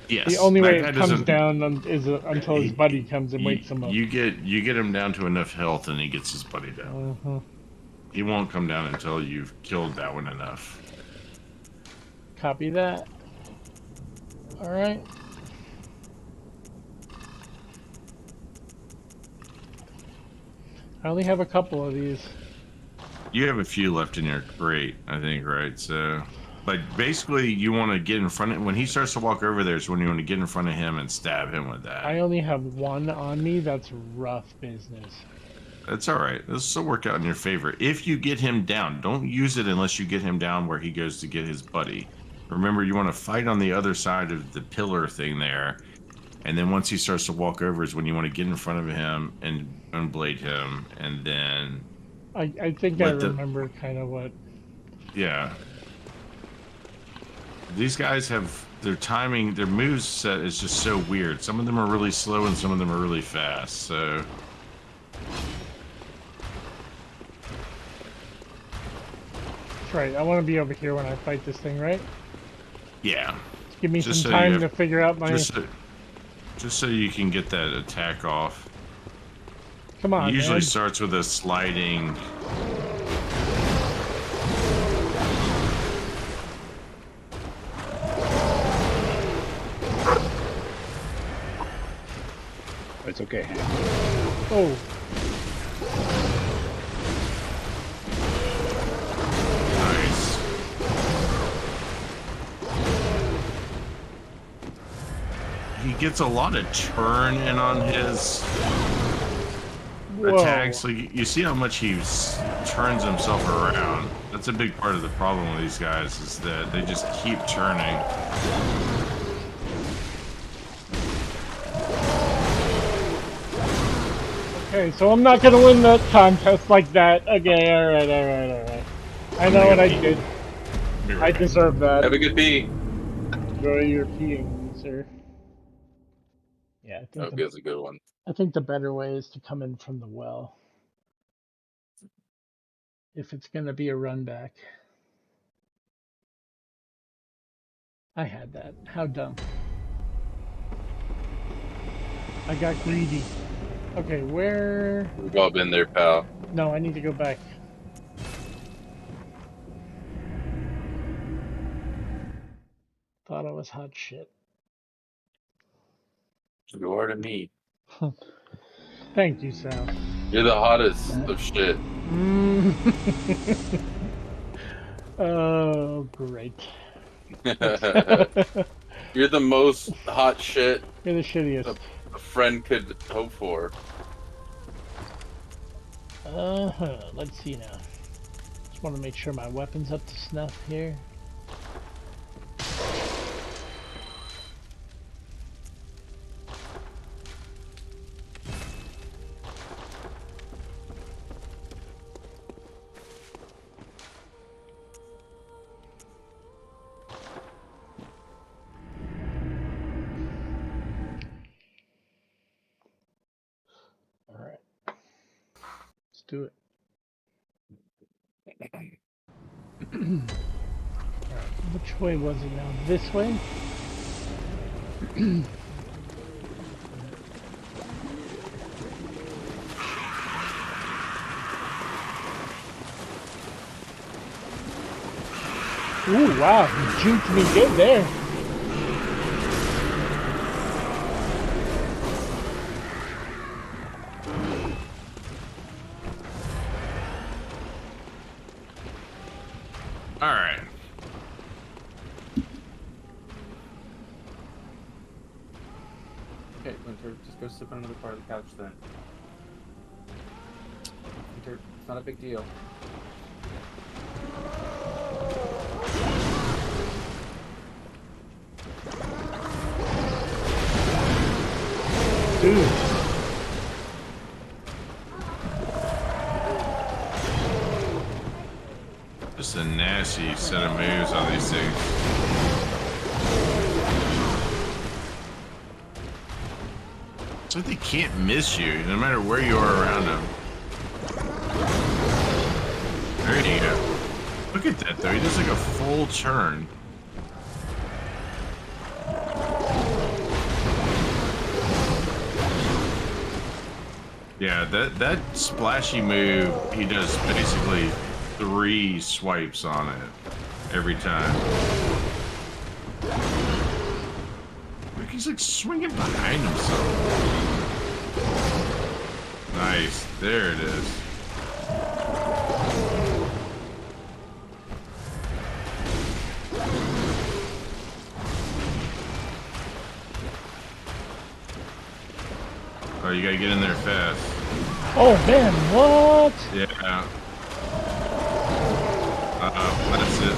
Yes. The only way it comes down is until his buddy comes and wakes him up. You get him down to enough health and he gets his buddy down. He won't come down until you've killed that one enough. Copy that. Alright. I only have a couple of these. You have a few left in your crate, I think, right? So, but basically, you want to get in front of when he starts to walk over there. Is when you want to get in front of him and stab him with that. I only have one on me. That's rough business. That's all right. This will work out in your favor if you get him down. Don't use it unless you get him down where he goes to get his buddy. Remember, you want to fight on the other side of the pillar thing there, and then once he starts to walk over is when you want to get in front of him and unblade him, and then. I think I remember kind of what. Yeah. These guys have their timing, their moves set is just so weird. Some of them are really slow and some of them are really fast. So. That's right. I want to be over here when I fight this thing, right? Yeah. Give me some time to figure out my. Just so you can get that attack off. Come on, it usually man. starts with a sliding. It's okay, Hank. Oh. Nice. He gets a lot of turn in on his attacks. So you see how much he turns himself around. That's a big part of the problem with these guys is that they just keep turning. Okay, so I'm not gonna win the contest like that. Okay, alright. I know what I did. I deserve that. Have a good pee. Enjoy your peeing, sir. Yeah, I think That's a good one. I think the better way is to come in from the well. If it's gonna be a run back. I had that. How dumb. I got greedy. Okay, where... We've all been there, pal. No, I need to go back. Thought I was hot shit. You are to me. Thank you, Sal. You're the hottest of shit. Oh, great. You're the most hot shit You're the shittiest. a friend could hope for. Let's see now. Just want to make sure my weapon's up to snuff here. Alright. Let's do it. Alright, which way was it now? This way? Ooh, wow, you juked me good there. All right. Okay, Winter, just go sit on another part of the couch then. Winter, it's not a big deal. Dude. Just a nasty set of moves on these things. It's like they can't miss you, no matter where you are around them. There you go. Look at that, though. He does like a full turn. Yeah, that splashy move, he does basically 3 swipes on it every time. Look, he's like swinging behind himself. Nice, there it is. Oh, you gotta get in there fast. Oh man, what? Yeah. That's it.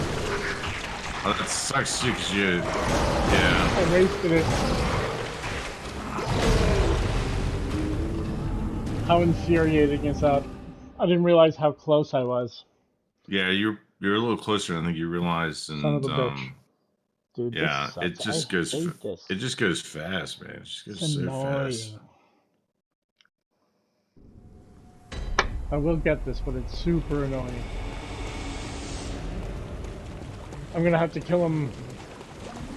Oh, that sucks too, cause you, yeah. I wasted it. How infuriating is that? I didn't realize how close I was. Yeah, you're a little closer than I think you realized, and Son of a bitch. Dude, yeah, this sucks. it just goes. I hate this. It just goes fast, man. It just goes It's so annoying. fast. I will get this, but it's super annoying. I'm gonna have to kill them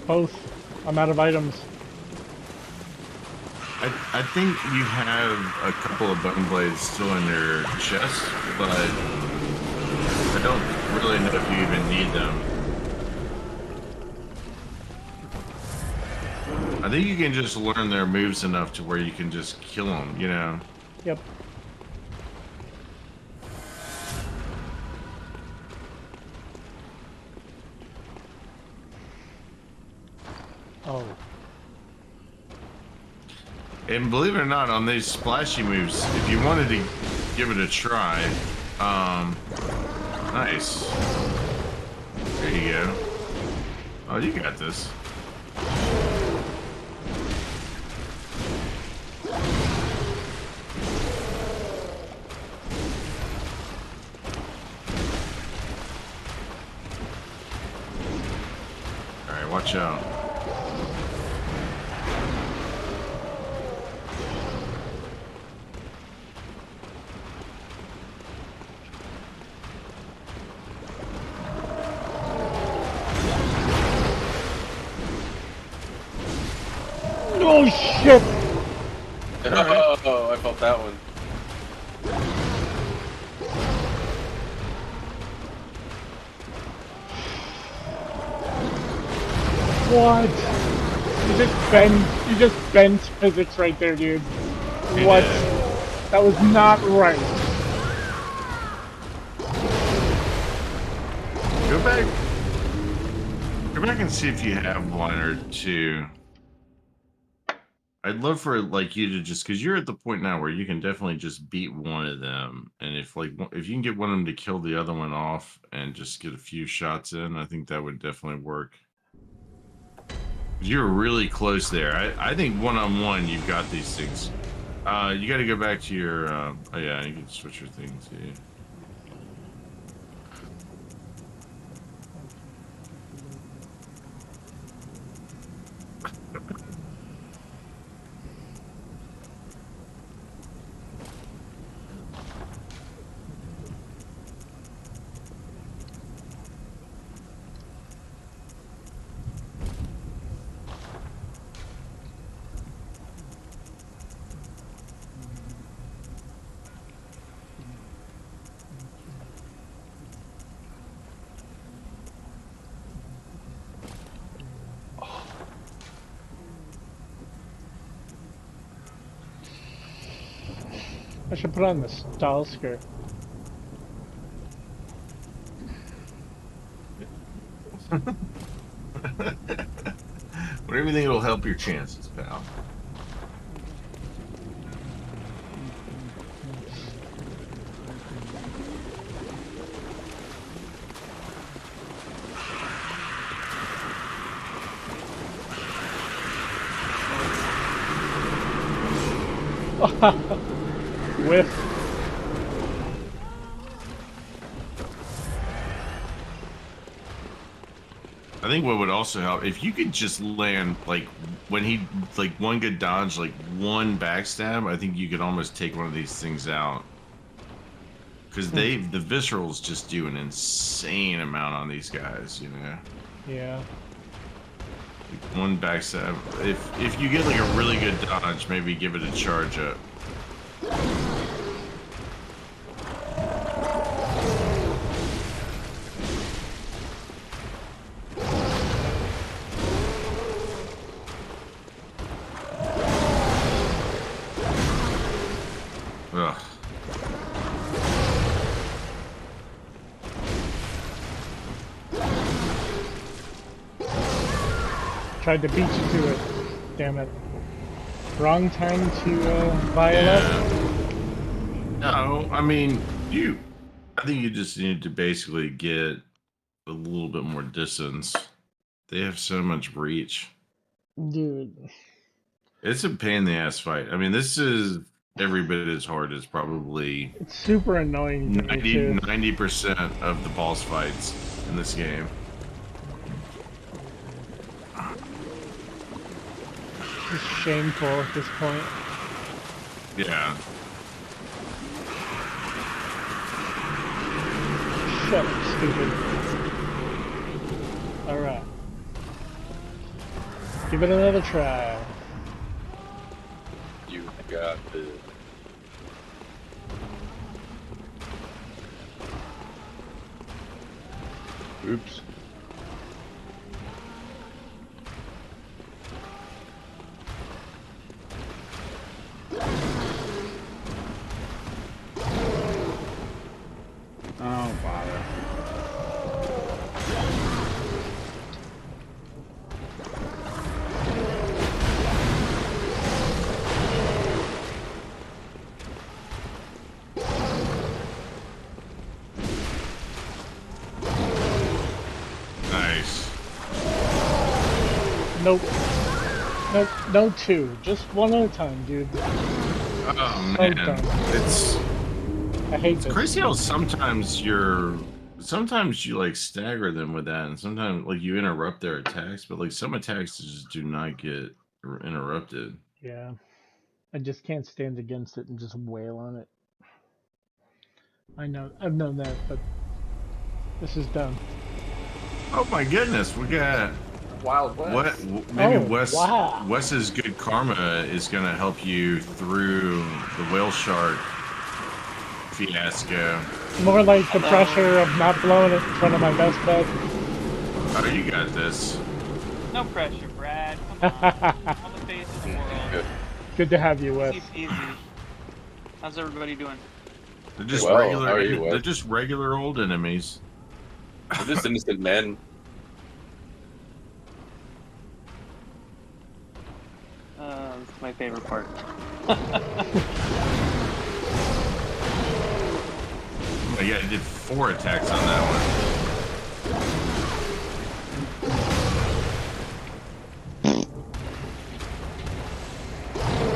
both. I'm out of items. I think you have a couple of bone blades still in your chest, but I don't really know if you even need them. I think you can just learn their moves enough to where you can just kill them, you know? Yep. Oh. And believe it or not, on these splashy moves, if you wanted to give it a try, nice. There you go. Oh, you got this. All right, watch out. Oh shit! Oh, I felt that one. What? You just bent physics right there, dude. What? That was not right. Go back and see if you have one or two. I'd love for like you to just because you're at the point now where you can definitely just beat one of them, and if you can get one of them to kill the other one off and just get a few shots in, I think that would definitely work. You're really close there. I think one-on-one you've got these things. You got to go back to your. Oh yeah, you can switch your thing too. I should put on the style skirt. Whatever you think it'll help your chances, pal. Whiff. I think what would also help if you could just land like when he like one good dodge, like one backstab. I think you could almost take one of these things out because the viscerals just do an insane amount on these guys. You know. Yeah. Like one backstab. If you get like a really good dodge, maybe give it a charge up. Ugh. Tried to beat you to it. Damn it. Wrong time to buy it up. No, I mean I think you just need to basically get a little bit more distance. They have so much reach. Dude. It's a pain in the ass fight. I mean, this is every bit as hard as probably It's super annoying to me too. 90% of the boss fights in this game. It's shameful at this point. Yeah. Shut up, stupid. Alright. Give it another try. You got this. Oops. Oh, bother. Nice. Nope. Nope. No two. Just one at a time, dude. Oh So man. dumb. It's I hate this. crazy how sometimes you like stagger them with that, and sometimes like you interrupt their attacks, but like some attacks just do not get interrupted. Yeah. I just can't stand against it and just wail on it. I know. I've known that, but this is dumb. Oh my goodness, we got Wild West. what? Maybe Oh, wow. Wes's good karma is gonna help you through the whale shark fiasco. More like the pressure of not blowing it in front of my best bed. Oh, you got this. No pressure, Brad. Come on. On the face of the world. Good to have you, Wes. Easy peasy. How's everybody doing? They're just Well, regular. how are you, Wes? They're just regular old enemies. We're just innocent men. It's my favorite part. Oh my god, I did 4 attacks on that one.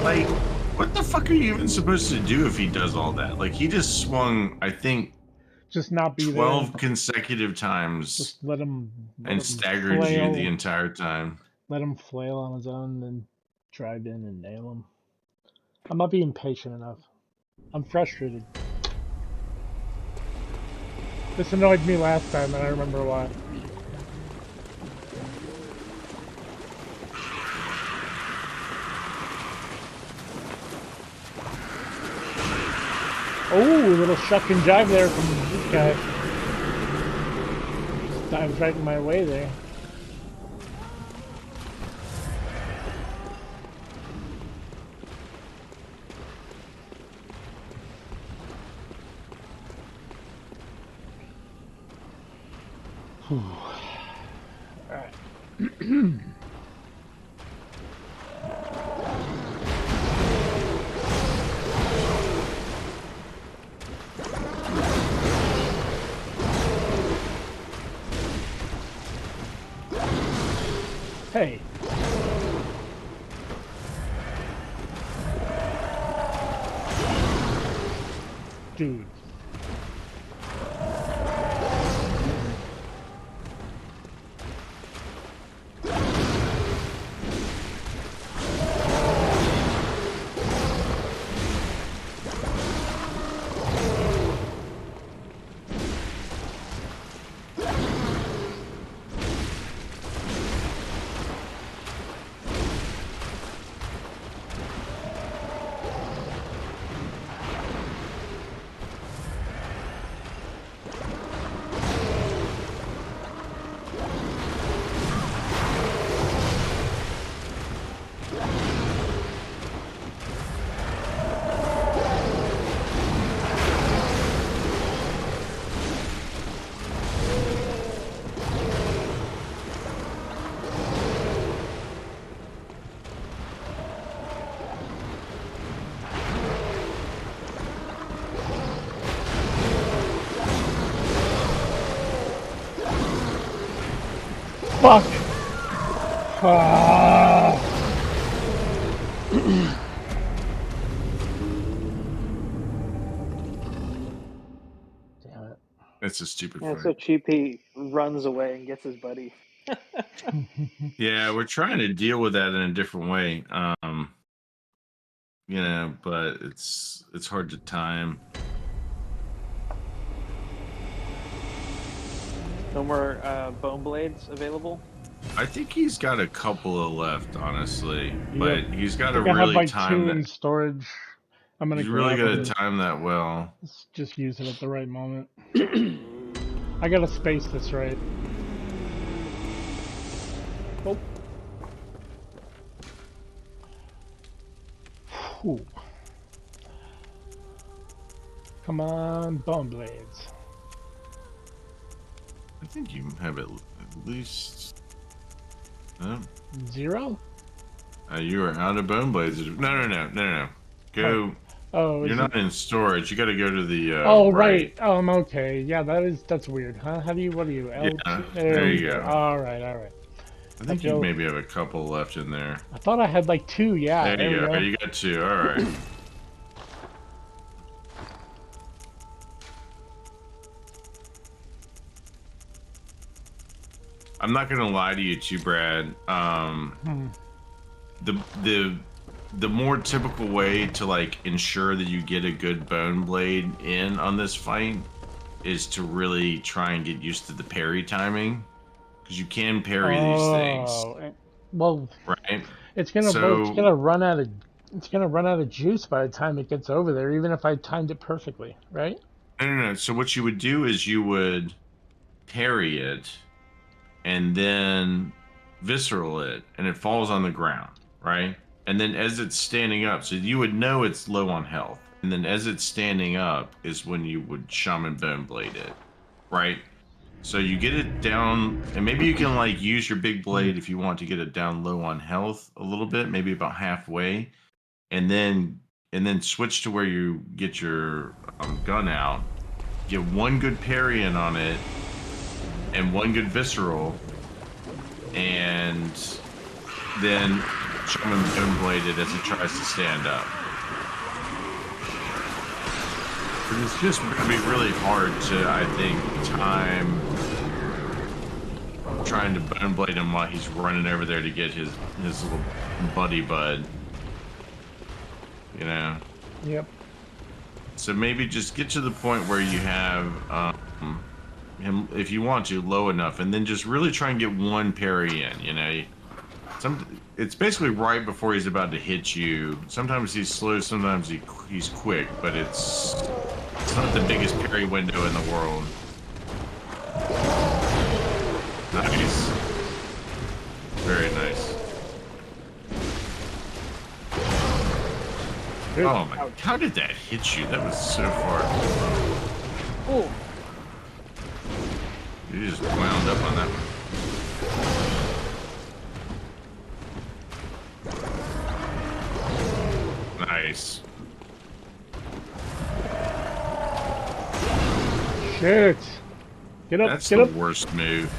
Like, what the fuck are you even supposed to do if he does all that? Like, he just swung, I think, Just not be 12 there. consecutive times Just let him and staggered you the entire time. Let him flail on his own, then drive in and nail him. I'm not being patient enough. I'm frustrated. This annoyed me last time, and I remember why. Oh, a little shuck and jive there from this guy. Dives right in my way there. Whew. All right. Hey. Dude. Fuck! Ah. Damn it. That's a stupid Yeah, fight. so cheap he runs away and gets his buddy. Yeah, we're trying to deal with that in a different way. You know, but it's hard to time. No more bone blades available. I think he's got a couple of left, honestly, but Yep. he's got to I think I have really like time 2 in that. storage. I'm gonna He's really grab got to it. time that well. Let's just use it at the right moment. I gotta space this right. Oh. Whew. Come on, bone blades. I think you have at least. No, 0? you are out of bone blades. No. Go. Oh, You're is not it? in storage. You got to go to the. Oh, right. Okay. Yeah, that's weird, huh? What are you? Yeah, L2? there we you go. All right. I think you maybe have a couple left in there. I thought I had like 2. Yeah, There you we go. go. You got 2. All right. I'm not gonna lie to you, too, Brad. The more typical way to like ensure that you get a good bone blade in on this fight is to really try and get used to the parry timing, because you can parry these things, well, right? it's gonna run out of juice by the time it gets over there, even if I timed it perfectly, right? No. So what you would do is you would parry it and then visceral it, and it falls on the ground, right? And then as it's standing up, so you would know it's low on health. And then as it's standing up is when you would shaman bone blade it, right? So you get it down, and maybe you can like use your big blade if you want to get it down low on health a little bit, maybe about halfway. and then switch to where you get your gun out, get one good parry in on it, and one good visceral, and then Shaman Bone bladed as it tries to stand up. But it's just going to be really hard to, I think, time trying to bone blade him while he's running over there to get his little buddy bud. You know? Yep. So maybe just get to the point where you have him, if you want to, low enough, and then just really try and get one parry in, you know? It's basically right before he's about to hit you. Sometimes he's slow, sometimes he's quick, but it's not the biggest parry window in the world. Nice. Very nice. Oh my, how did that hit you? That was so far. Oh. You just wound up on that one. Nice. Shit. Get up, That's get the up. worst move.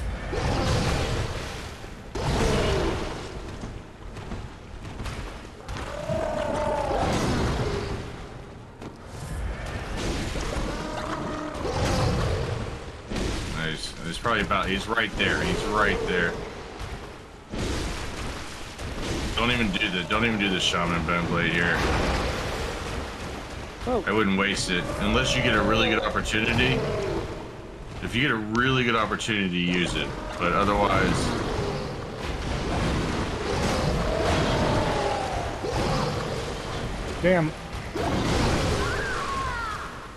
Nice. He's probably about, he's right there. He's right there. Don't even do the Shaman Bone Blade here. Oh. I wouldn't waste it unless you get a really good opportunity. If you get a really good opportunity, use it. But otherwise, Damn.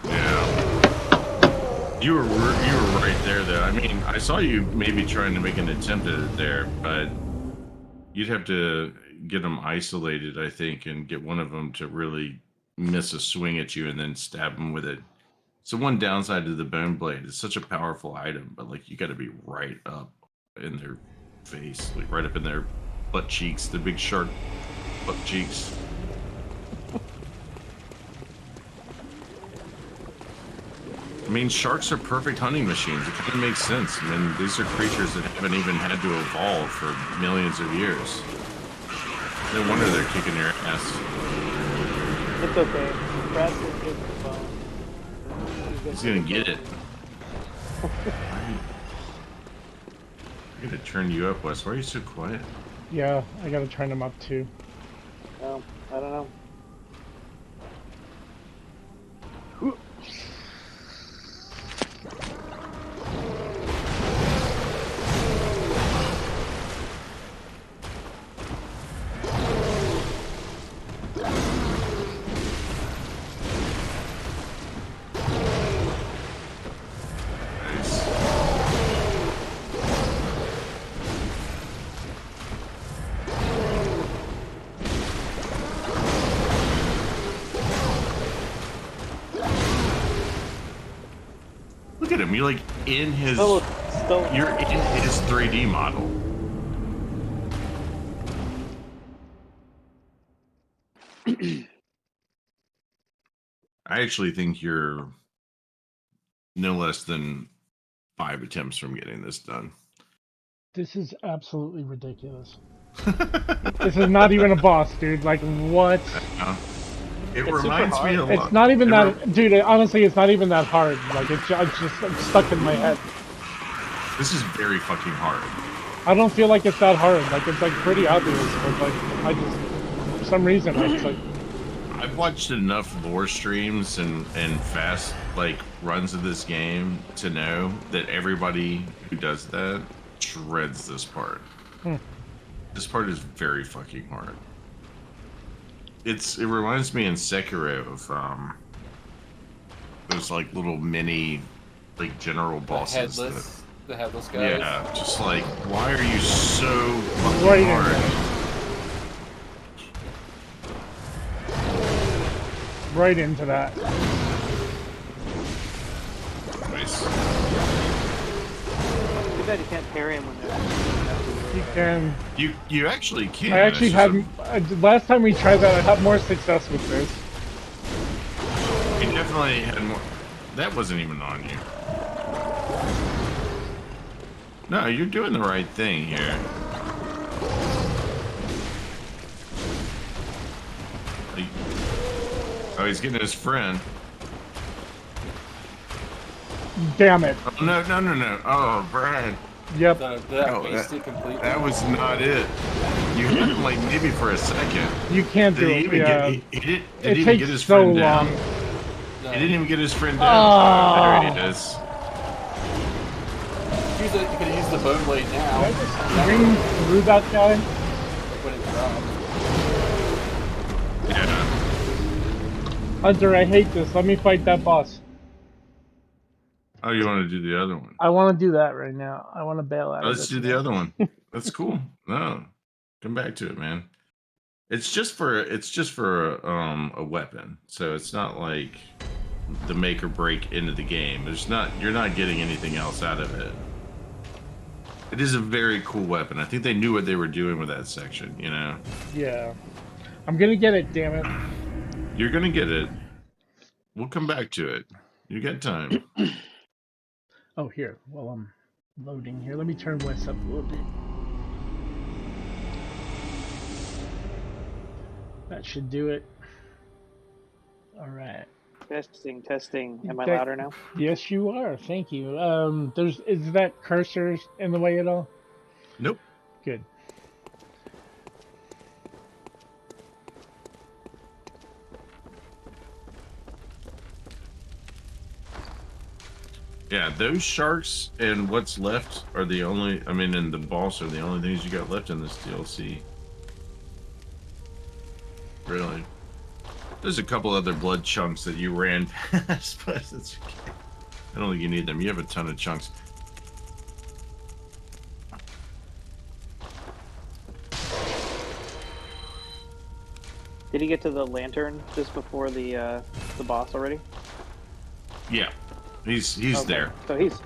yeah. You were right there, though. I mean, I saw you maybe trying to make an attempt at it there, but you'd have to get them isolated, I think, and get one of them to really miss a swing at you and then stab them with it. So one downside to the bone blade, it's such a powerful item, but like you got to be right up in their face, like right up in their butt cheeks, the big sharp butt cheeks. I mean, sharks are perfect hunting machines. It kind of makes sense. I mean, these are creatures that haven't even had to evolve for millions of years. No wonder they're kicking your ass. It's okay. Bradborne gets the bone. He's gonna get it. I'm gonna turn you up, Wes. Why are you so quiet? Yeah, I gotta turn him up too. I don't know. Look at him. You're like in his. You're in his 3D model. I actually think you're no less than 5 attempts from getting this done. This is absolutely ridiculous. This is not even a boss, dude. Like, what? It reminds me a lot. It's not even that, dude. Honestly, it's not even that hard. Like, it's just stuck in my head. This is very fucking hard. I don't feel like it's that hard. Like, it's like pretty obvious, but like, I just, for some reason, it's like. I've watched enough lore streams and fast like runs of this game to know that everybody who does that shreds this part. This part is very fucking hard. It reminds me in Sekiro of those like little mini like general bosses. The headless guys. Yeah, just like why are you so fucking hard? Right into that. Nice. bad you can't parry him when You can. You actually can. I actually It's had. just Last time we tried that, I had more success with this. you definitely had more. That wasn't even on you. No, you're doing the right thing here. Like, oh, he's getting his friend. Damn it. Oh, no. Oh, Brad. Yep. That was not it. You hit him like maybe for a second. You can't do it. Yeah. He did it he even takes get his so friend long. down? He didn't even get his friend down. Oh. There it is. You could use the bone blade now. Can I just ring through that guy? When it drops. Yeah. Hunter, I hate this. Let me fight that boss. Oh, you want to do the other one? I want to do that right now. I want to bail out of Let's this. do the other one. That's cool. No, come back to it, man. It's just for a weapon, so it's not like the make or break into the game. You're not getting anything else out of it. It is a very cool weapon. I think they knew what they were doing with that section, you know? Yeah. I'm gonna get it, damn it. You're gonna get it. We'll come back to it. You got time. Oh, here. While I'm loading here, let me turn Wes up a little bit. That should do it. All right. Testing. Am I Okay. louder now? Yes, you are. Thank you. Is that cursor in the way at all? Nope. Good. Yeah, those sharks and what's left are the only. I mean, and the boss are the only things you got left in this DLC. Really. There's a couple other blood chunks that you ran past, but it's okay. I don't think you need them. You have a ton of chunks. Did he get to the lantern just before the boss already? Yeah, he's Okay. there. So he's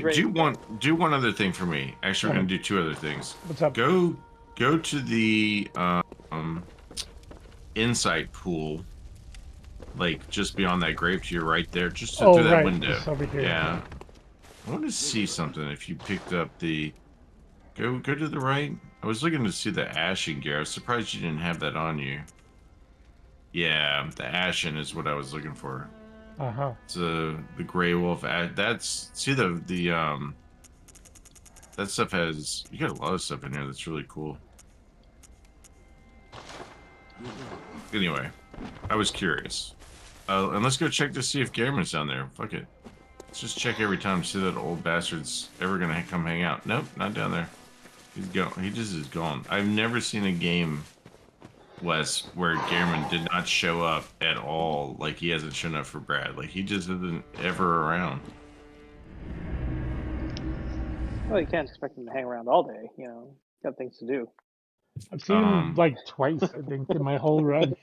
ready to go. Do one other thing for me. Actually, we're gonna do two other things. What's up? Go to the insight pool, like just beyond that grave to your right there, just through that right, window. just over here. Yeah. I want to see something. If you picked up the go to the right. I was looking to see the ashen gear. I was surprised you didn't have that on you. Yeah, the ashen is what I was looking for. Uh-huh. It's the gray wolf. That's see the that stuff has, you got a lot of stuff in here that's really cool. Anyway, I was curious. And let's go check to see if Gamer's down there. Fuck it. Let's just check every time to see that old bastard's ever gonna come hang out. Nope, not down there. He's gone. He just is gone. I've never seen a game, Wes, where Gamerman did not show up at all. Like he hasn't shown up for Brad. Like he just isn't ever around. Well, you can't expect him to hang around all day. You know, got things to do. I've seen him like twice, I think, in my whole run.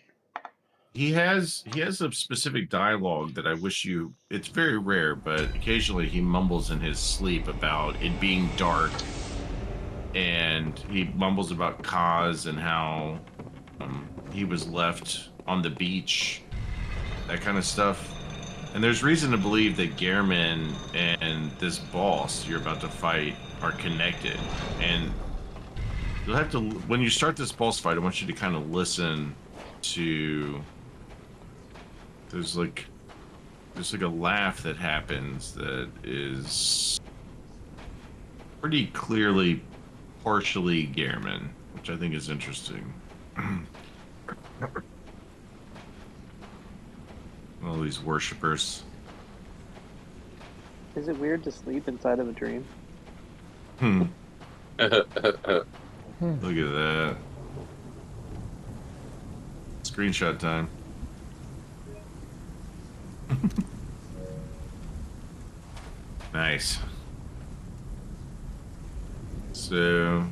He has a specific dialogue that I wish you. It's very rare, but occasionally he mumbles in his sleep about it being dark, and he mumbles about Kaz and how he was left on the beach, that kind of stuff. And there's reason to believe that Gehrman and this boss you're about to fight are connected. And you'll have to, when you start this boss fight, I want you to kind of listen to. There's like a laugh that happens that is pretty clearly partially Gehrman, which I think is interesting. All these worshippers. Is it weird to sleep inside of a dream? Look at that. Screenshot time. Nice. So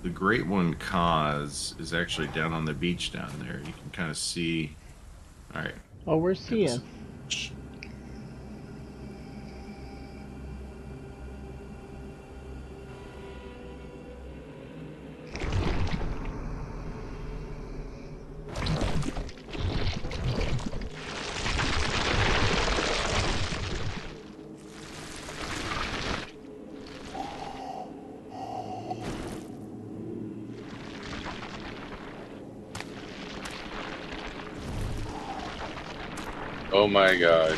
the great one Kaz is actually down on the beach down there. You can kind of see. All right. Oh, we're seeing. Oh my god.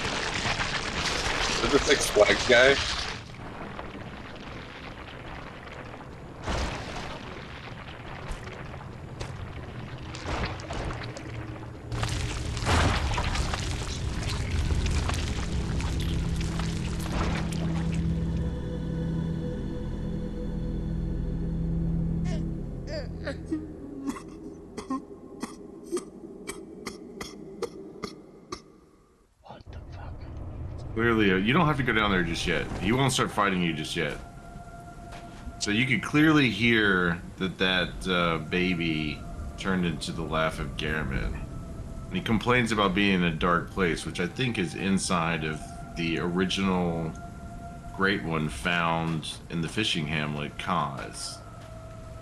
Is this Six Flags guy? Clearly, you don't have to go down there just yet. He won't start fighting you just yet. So you could clearly hear that baby turned into the laugh of Garamond. And he complains about being in a dark place, which I think is inside of the original Great One found in the fishing hamlet, Kaz.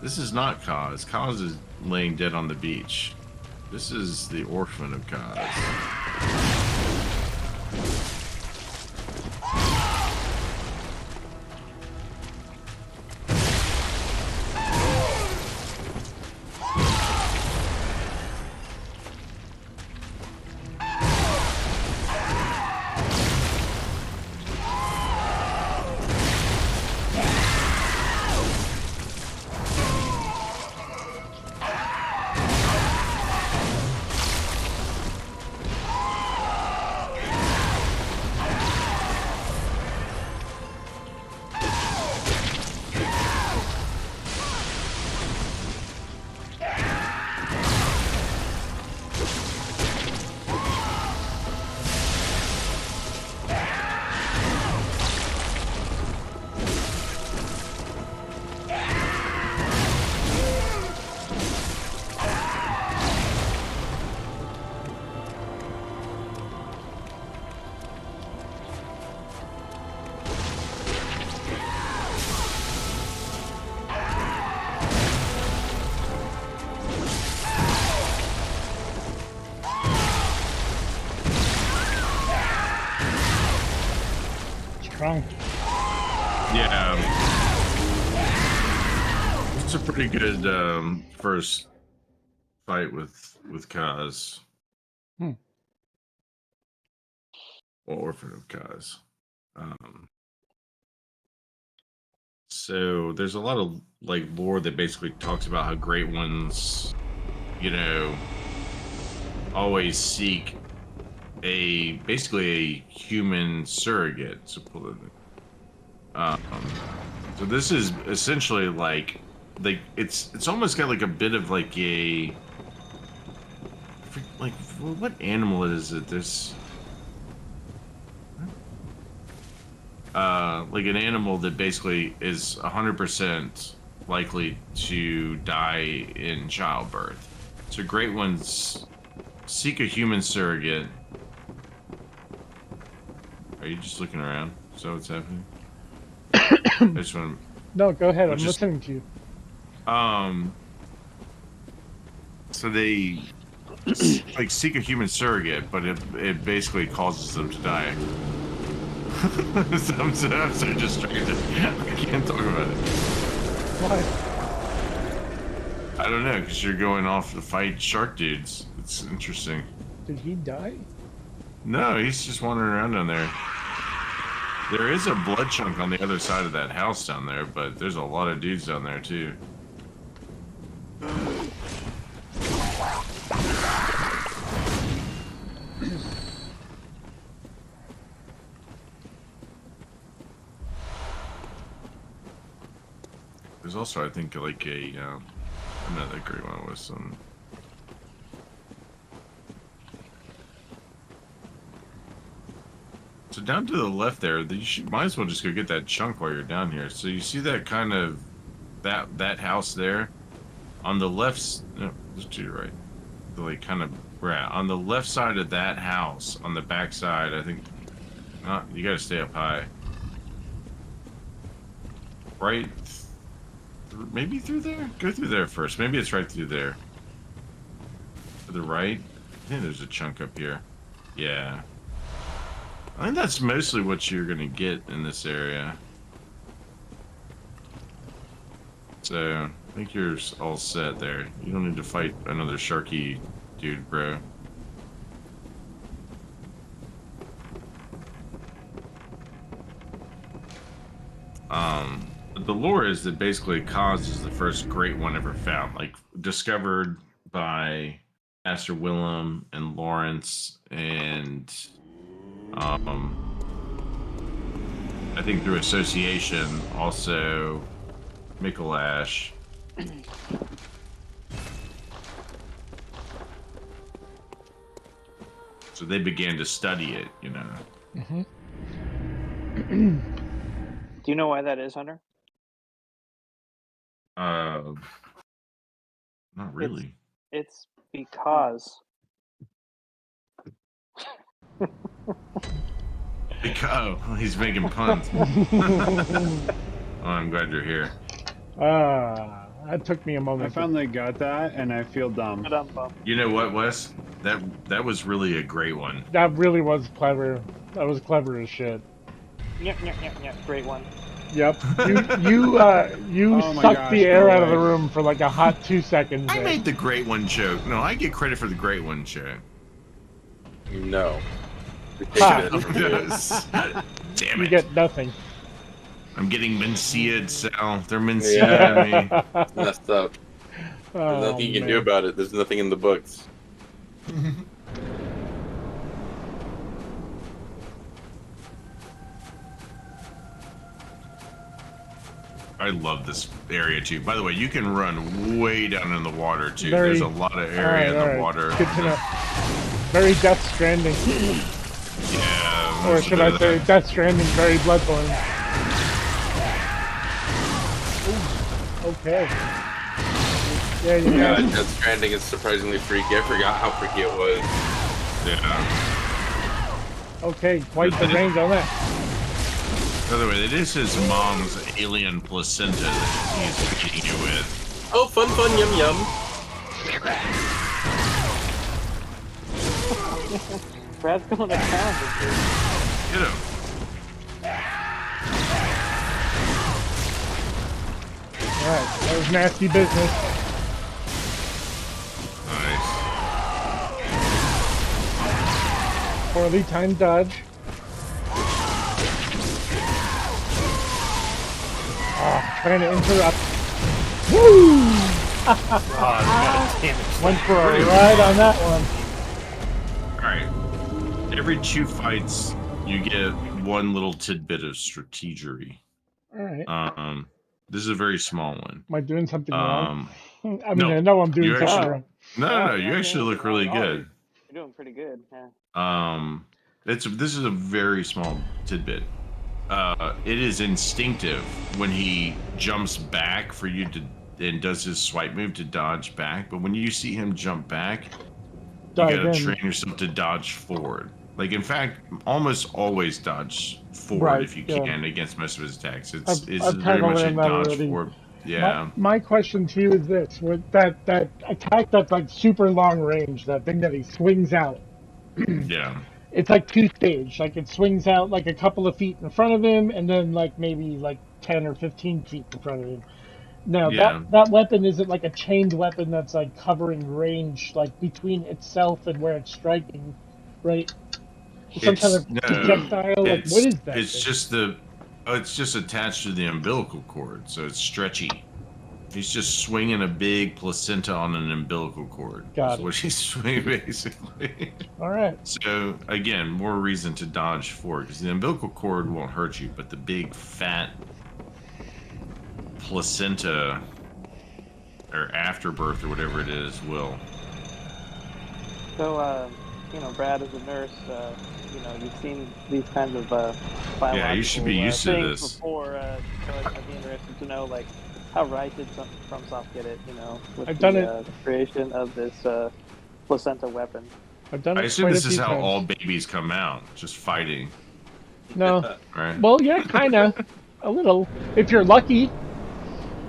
This is not Kaz. Kaz is laying dead on the beach. This is the Orphan of Kaz. Strong. Yeah. It's a pretty good first fight with Kaz. Or Orphan of Kaz. So there's a lot of like lore that basically talks about how Great Ones, you know, always seek basically a human surrogate. So so this is essentially like it's almost got like a bit of like what animal is it? There's like an animal that basically is 100% likely to die in childbirth. So Great Ones seek a human surrogate. Are you just looking around? Is that what's happening? I just want to... No, go ahead. I'm listening to you. So they like seek a human surrogate, but it basically causes them to die. So I'm so distracted. I can't talk about it. Why? I don't know, because you're going off to fight shark dudes. It's interesting. Did he die? No, he's just wandering around down there. There is a blood chunk on the other side of that house down there, but there's a lot of dudes down there too. There's also, I think, like another great one with some. So down to the left there, you might as well just go get that chunk while you're down here. So you see that kind of that house there, on the left. No, just to your right. The like kind of on the left side of that house, on the back side, I think. You gotta stay up high. Right. Maybe through there? Go through there first. Maybe it's right through there. To the right? I think there's a chunk up here. Yeah. I think that's mostly what you're gonna get in this area. So, I think you're all set there. You don't need to fight another sharky dude, bro. But the lore is that basically Kaz is the first great one ever found, like discovered by Master Willem and Lawrence, and I think through association also Mikolash. So they began to study it, you know. Do you know why that is, Hunter? Not really. It's because. Because he's making puns. Oh, I'm glad you're here. That took me a moment. I finally got that, and I feel dumb. You know what, Wes? That was really a great one. That really was clever. That was clever as shit. Yep. Great one. Yep. You Oh my sucked gosh, the air no out of the way. room for like a hot 2 seconds. I there. made the great one joke. No, I get credit for the great one joke. No. Ha. Damn You it. get nothing. I'm getting Mencia'd, Sal. They're Mencia'd me. Messed up. There's nothing you can do about it. There's nothing in the books. I love this area too. By the way, you can run way down in the water too. Very- There's a lot of area in the water. Good to know. Very Death Stranding. Yeah. Or there's a should bit I of say that. Death Stranding, very Bloodborne. Ooh, okay. Yeah, you Yeah, know. Death Stranding is surprisingly freaky. I forgot how freaky it was. Yeah. Okay, quite the range on that. By the way, it is his mom's alien placenta that he's feeding you with. Oh, fun, yum, yum. Brad's going to town this year. Get him. Alright, that was nasty business. Nice. Poorly timed dodge. Oh, trying to interrupt. Woo! Went for a ride on that one. Alright. Every 2 fights, you get one little tidbit of strategery. Alright. This is a very small one. Am I doing something wrong? I mean, no, I know I'm doing you something actually- wrong. No, you actually look really good. You're doing pretty good. Yeah. This is a very small tidbit. It is instinctive when he jumps back for you to and does his swipe move to dodge back. But when you see him jump back, you gotta train yourself to dodge forward. Like, in fact, almost always dodge forward if you can against most of his attacks. It's I've very kinda much a learned that dodge already. forward. Yeah. My question to you is this: with that attack that's like super long range, that thing that he swings out. Yeah. It's like 2-stage. Like it swings out like a couple of feet in front of him, and then like maybe like 10 or 15 feet in front of him. Now that weapon isn't like a chained weapon that's like covering range like between itself and where it's striking, right? Some kind of projectile. Like what is that? It's just it's just attached to the umbilical cord, so it's stretchy. He's just swinging a big placenta on an umbilical cord. That's what he's swinging, basically. All right. So, again, more reason to dodge forward, because the umbilical cord won't hurt you, but the big, fat placenta, or afterbirth, or whatever it is, will. So, Brad, as a nurse, you've seen these kinds of biological yeah, you should be used to this before. So I'd be interested to know, like, how right did FromSoft get it? With the creation of this placenta weapon. I've done it. I assume this is how all babies come out, just fighting. No. Right? Well, yeah, kind of. A little. If you're lucky.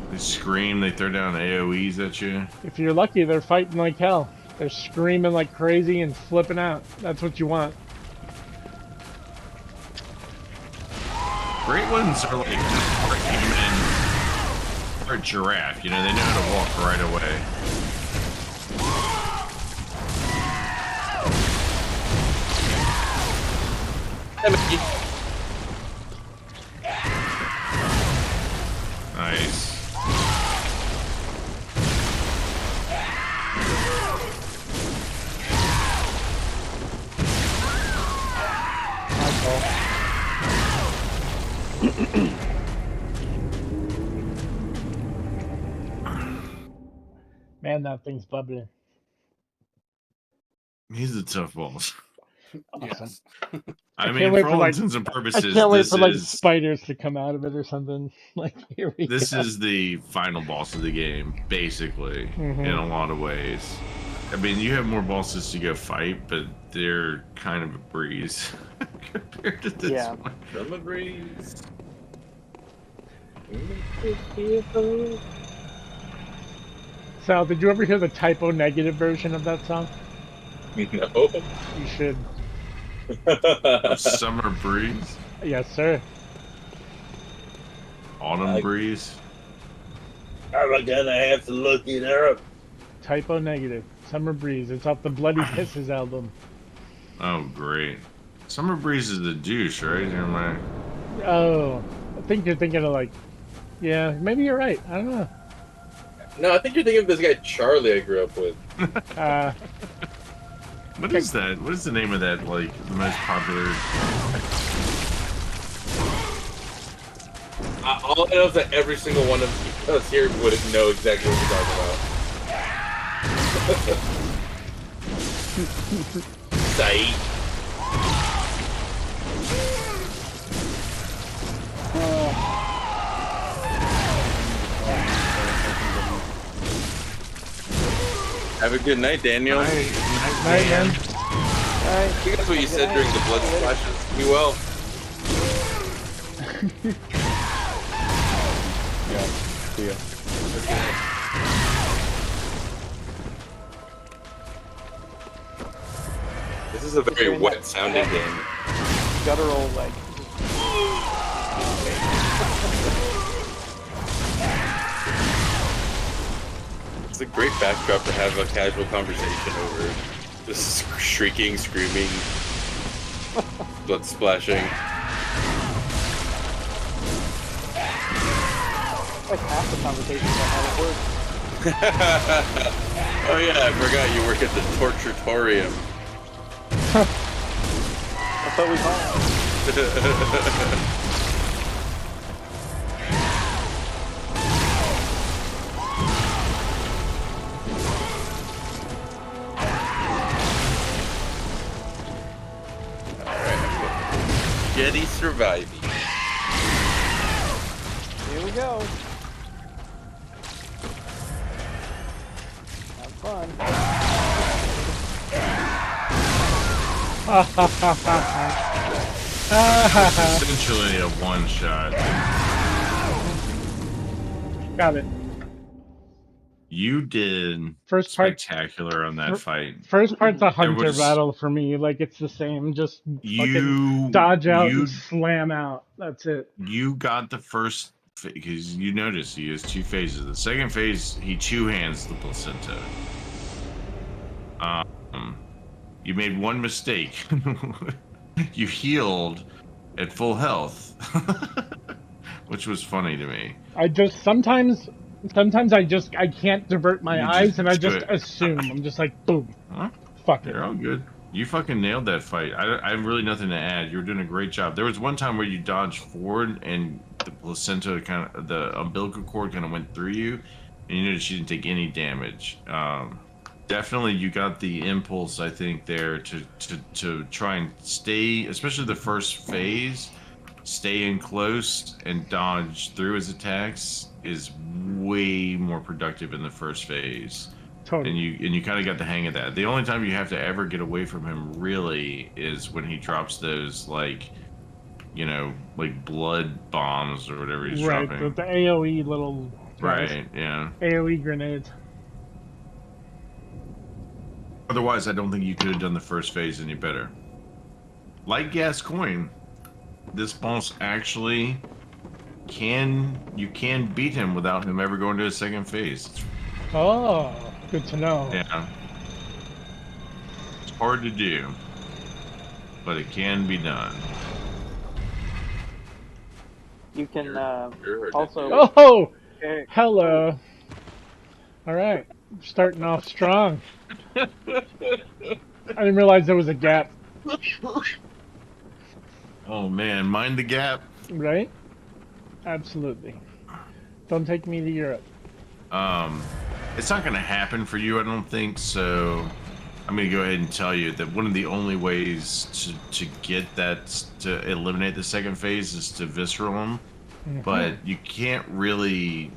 They scream, they throw down AoEs at you. If you're lucky, they're fighting like hell. They're screaming like crazy and flipping out. That's what you want. Great ones are like part human, part giraffe. They know how to walk right away. Nice. Man, that thing's bubbling. He's a tough boss. Awesome. I mean, for all intents and purposes, I can't wait for is spiders to come out of it or something. Like, here we this go. is the final boss of the game, basically, in a lot of ways. I mean, you have more bosses to go fight, but they're kind of a breeze compared to this one. From a breeze. Sal, did you ever hear the typo negative version of that song? No. You should. Summer breeze? Yes, sir. Autumn breeze? I'm gonna have to look it up. Typo negative. Summer breeze. It's off the Bloody Kisses album. Oh, great. Summer breeze is the douche, right? Am I... Oh, I think you're thinking of like, yeah, maybe you're right. I don't know. No, I think you're thinking of this guy Charlie I grew up with. What is that? What is the name of that, like, the most popular... All I know is that every single one of us here wouldn't know exactly what you're talking about. Saeed. Have a good night, Daniel. Night, man. I think that's what you said during the blood splashes. Be well. Yeah. See ya. This is a very wet sounding game. Guttural, like. It's a great backdrop to have a casual conversation over. Just shrieking, screaming, blood splashing. Like half the conversations I had at work. Oh yeah, I forgot you work at the Torturatorium. That's what we call it. Jetty surviving. Here we go. Have fun. Essentially a one-shot. Got it. You did spectacular on that fight. First part's a hunter battle for me. Like, it's the same. Just You fucking dodge out and slam out. That's it. You got the first, because you notice he has two phases. The second phase, he two hands the placenta. You made one mistake. You healed at full health, which was funny to me. I just sometimes I can't divert my eyes and I just assume. I'm just like, boom. Huh? Fuck it. You're all good. You fucking nailed that fight. I have really nothing to add. You were doing a great job. There was one time where you dodged forward and the placenta the umbilical cord kind of went through you, and you noticed you didn't take any damage. Definitely, you got the impulse, I think, there to try and stay, especially the first phase, stay in close and dodge through his attacks is way more productive in the first phase. Totally. And you kind of got the hang of that. The only time you have to ever get away from him really is when he drops those, like, you know, like blood bombs or whatever he's dropping. Right, the AoE little guys. Right, yeah. AoE grenades. Otherwise, I don't think you could have done the first phase any better. Like Gascoigne, this boss actually you can beat him without him ever going to a second phase. Oh, good to know. Yeah. It's hard to do, but it can be done. You can You're also. Oh, Okay. hello. All right, starting off strong. I didn't realize there was a gap. Oh man, mind the gap. Right? Absolutely. Don't take me to Europe. It's not going to happen for you, I don't think. So I'm going to go ahead and tell you that one of the only ways to get that, to eliminate the second phase, is to visceral him. But you can't really.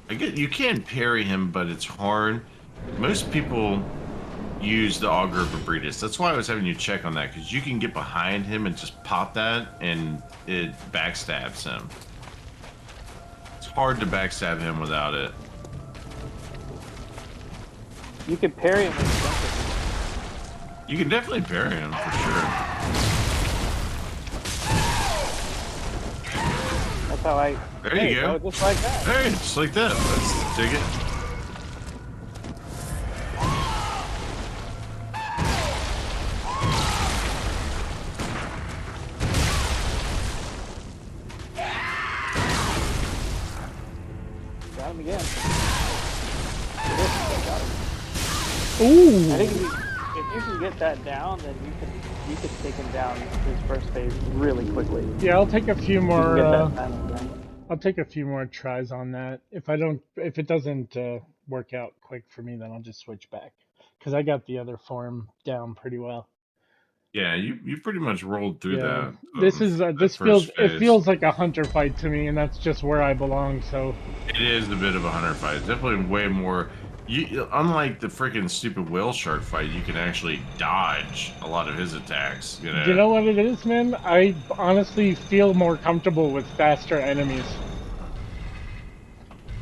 You can parry him, but it's hard. Most people use the Augur of Abretus. That's why I was having you check on that, because you can get behind him and just pop that, and it backstabs him. It's hard to backstab him without it. You could parry him with something. You can definitely parry him for sure. That's how I. There you go. Just like that. Hey, just like that. Let's dig it. Got him again. Ooh. I think if you can get that down, then you can take him down his first phase really quickly. Yeah, I'll take a few more. I'll take a few more tries on that. If it doesn't work out quick for me, then I'll just switch back, because I got the other form down pretty well. Yeah, you pretty much rolled through that. This feels like a hunter fight to me, and that's just where I belong. So it is a bit of a hunter fight. It's definitely way more. Unlike the freaking stupid whale shark fight, you can actually dodge a lot of his attacks. You know. You know what it is, man? I honestly feel more comfortable with faster enemies.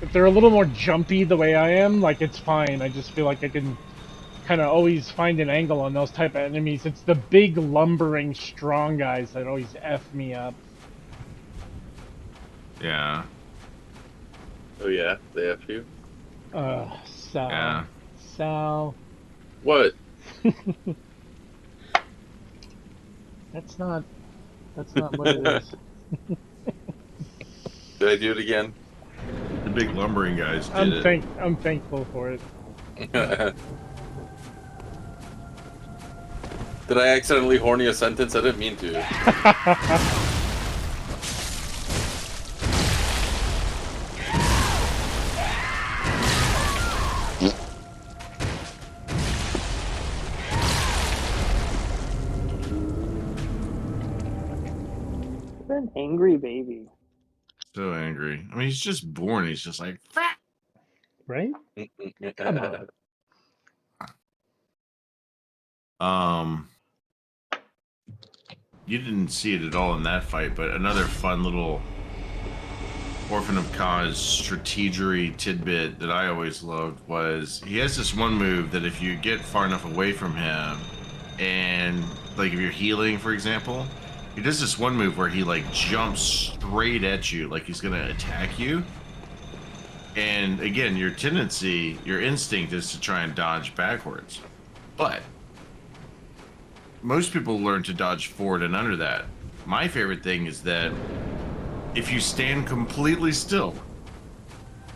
If they're a little more jumpy the way I am, like, it's fine. I just feel like I can kind of always find an angle on those type of enemies. It's the big, lumbering, strong guys that always F me up. Yeah. Oh yeah, they F you? Sal. Yeah. Sal. What? That's not what it is. Did I do it again? The big lumbering guys did I'm thankful for it. Did I accidentally horny a sentence? I didn't mean to. You're an angry baby. So angry. I mean, he's just born. He's just like, fat. Right? Come on. You didn't see it at all in that fight, but another fun little Orphan of Cause strategery tidbit that I always loved was he has this one move that if you get far enough away from him, and like if you're healing, for example, he does this one move where he like jumps straight at you like he's gonna attack you. And again, your instinct is to try and dodge backwards. But most people learn to dodge forward and under that. My favorite thing is that if you stand completely still,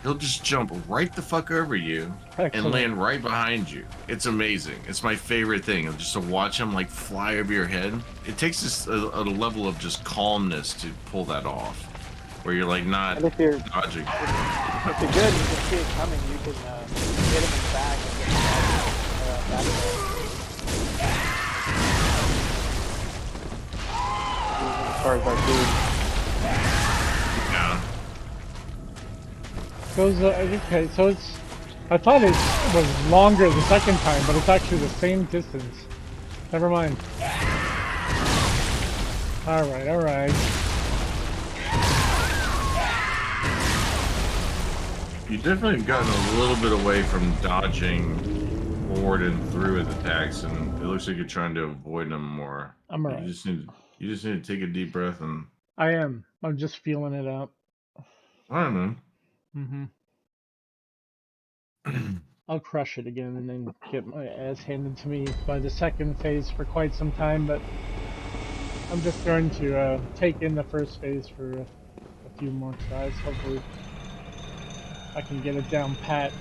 he'll just jump right the fuck over you and land right behind you. It's amazing. It's my favorite thing, just to watch him like fly over your head. It takes just a level of just calmness to pull that off, where you're like not dodging. If you're good, you can see it coming. You can hit him in the back and get back as far as our food. Yeah. Okay, so it's. I thought it was longer the second time, but it's actually the same distance. Never mind. Alright, alright. You definitely have gotten a little bit away from dodging forward and through his attacks, and it looks like you're trying to avoid them more. I'm alright. You just need to take a deep breath and. I am. I'm just feeling it out. I don't know. I'll crush it again and then get my ass handed to me by the second phase for quite some time, but I'm just going to take in the first phase for few more tries. Hopefully, I can get it down pat.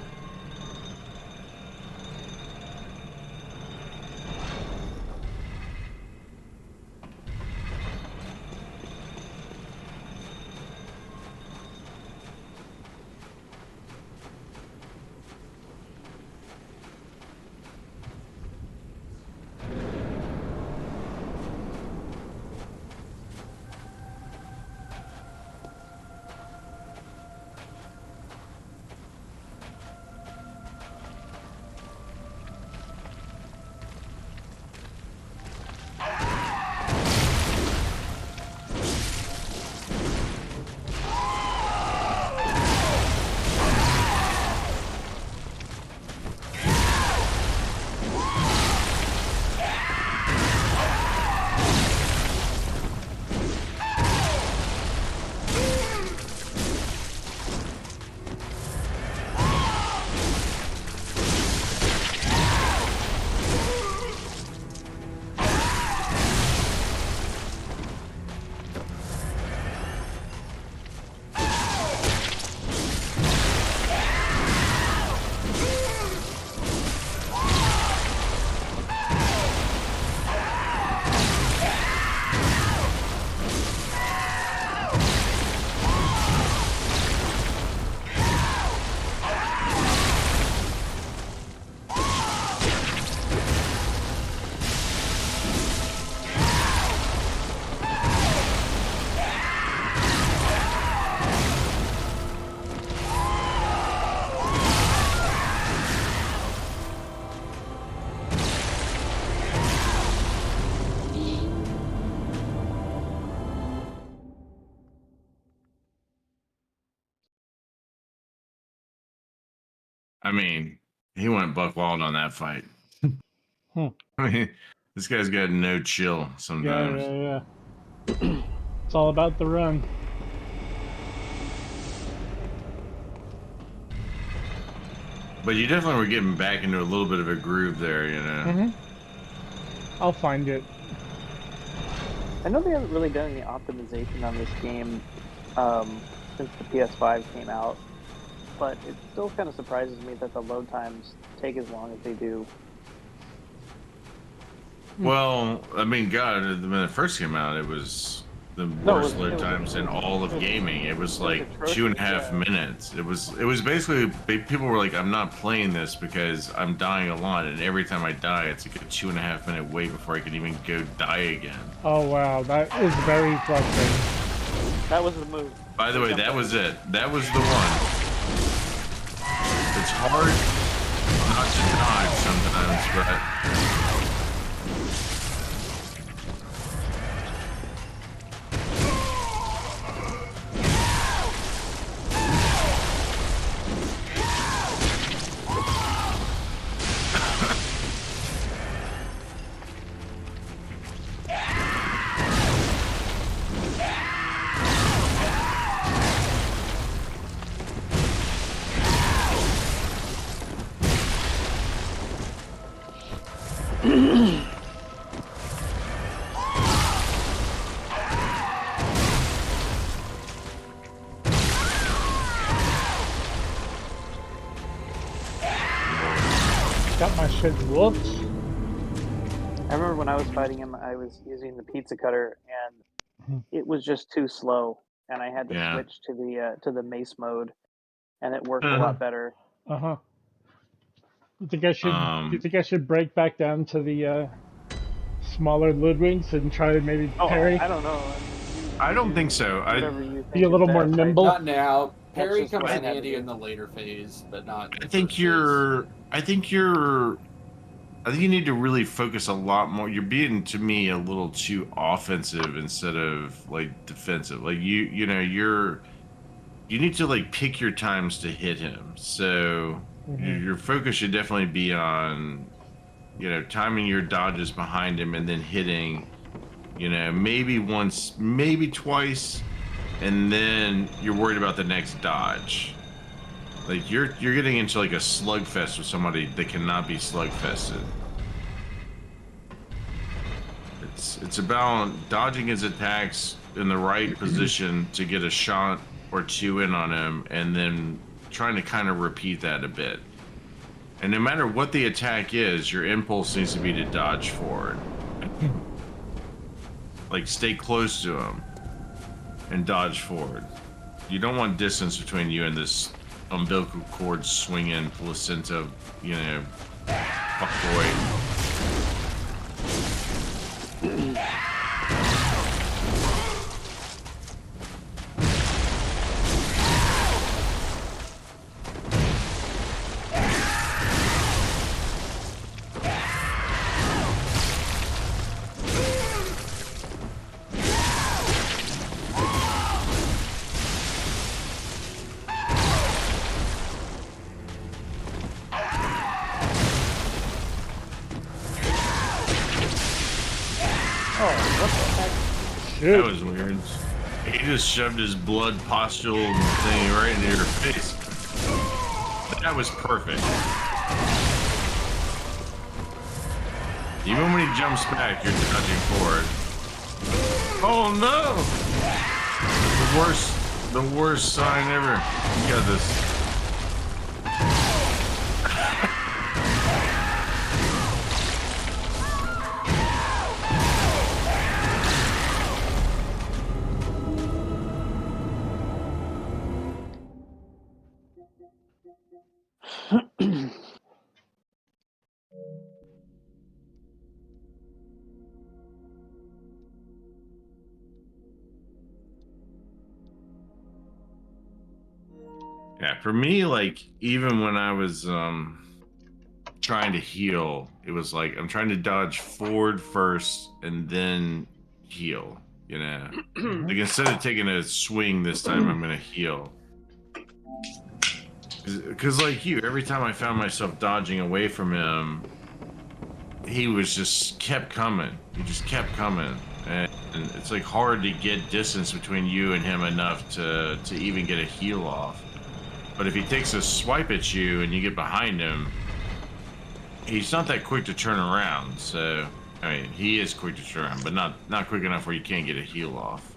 I mean, he went buck wild on that fight. Hmm. I mean, this guy's got no chill sometimes. Yeah. It's all about the run. But you definitely were getting back into a little bit of a groove there, you know. I'll find it. I know they haven't really done any optimization on this game since the PS5 came out, but it still kind of surprises me that the load times take as long as they do. Well, I mean, God, when it first came out, it was the worst load times in all of gaming. It was like 2.5 minutes. It was basically, people were like, I'm not playing this because I'm dying a lot, and every time I die, it's like a 2.5 minute wait before I can even go die again. Oh wow, that is very frustrating. That was the move. By the way, that was it. That was the one. It's hard not to dodge sometimes, but... Got my shit whooped. I remember when I was fighting him, I was using the pizza cutter, and it was just too slow, and I had to switch to the mace mode, and it worked a lot better. You think I should? Do you think I should break back down to the smaller Ludwigs and try to maybe parry? I don't know. I don't think so. Be a little more nimble. Not now. Parry comes in handy in the later phase, but not. I think you need to really focus a lot more. You're being, to me, a little too offensive instead of like defensive. Like you need to like pick your times to hit him. So your focus should definitely be on, timing your dodges behind him and then hitting, maybe once, maybe twice, and then you're worried about the next dodge. Like you're getting into like a slugfest with somebody that cannot be slugfested. It's about dodging his attacks in the right position to get a shot or two in on him, and then trying to kind of repeat that a bit. And no matter what the attack is, your impulse needs to be to dodge forward. Like, stay close to him and dodge forward. You don't want distance between you and this umbilical cord swinging placenta, you know, fuckboy. That was weird. He just shoved his blood pustule thing right into your face. That was perfect. Even when he jumps back, you're dodging forward. Oh no! The worst sign ever. You got this. Yeah, for me, like, even when I was trying to heal, it was like I'm trying to dodge forward first and then heal, you know? Like, instead of taking a swing this time, I'm gonna heal. Because like you, every time I found myself dodging away from him, he was just kept coming. He just kept coming. And it's like hard to get distance between you and him enough to even get a heal off. But if he takes a swipe at you and you get behind him, he's not that quick to turn around. So, I mean, he is quick to turn around, but not quick enough where you can't get a heal off.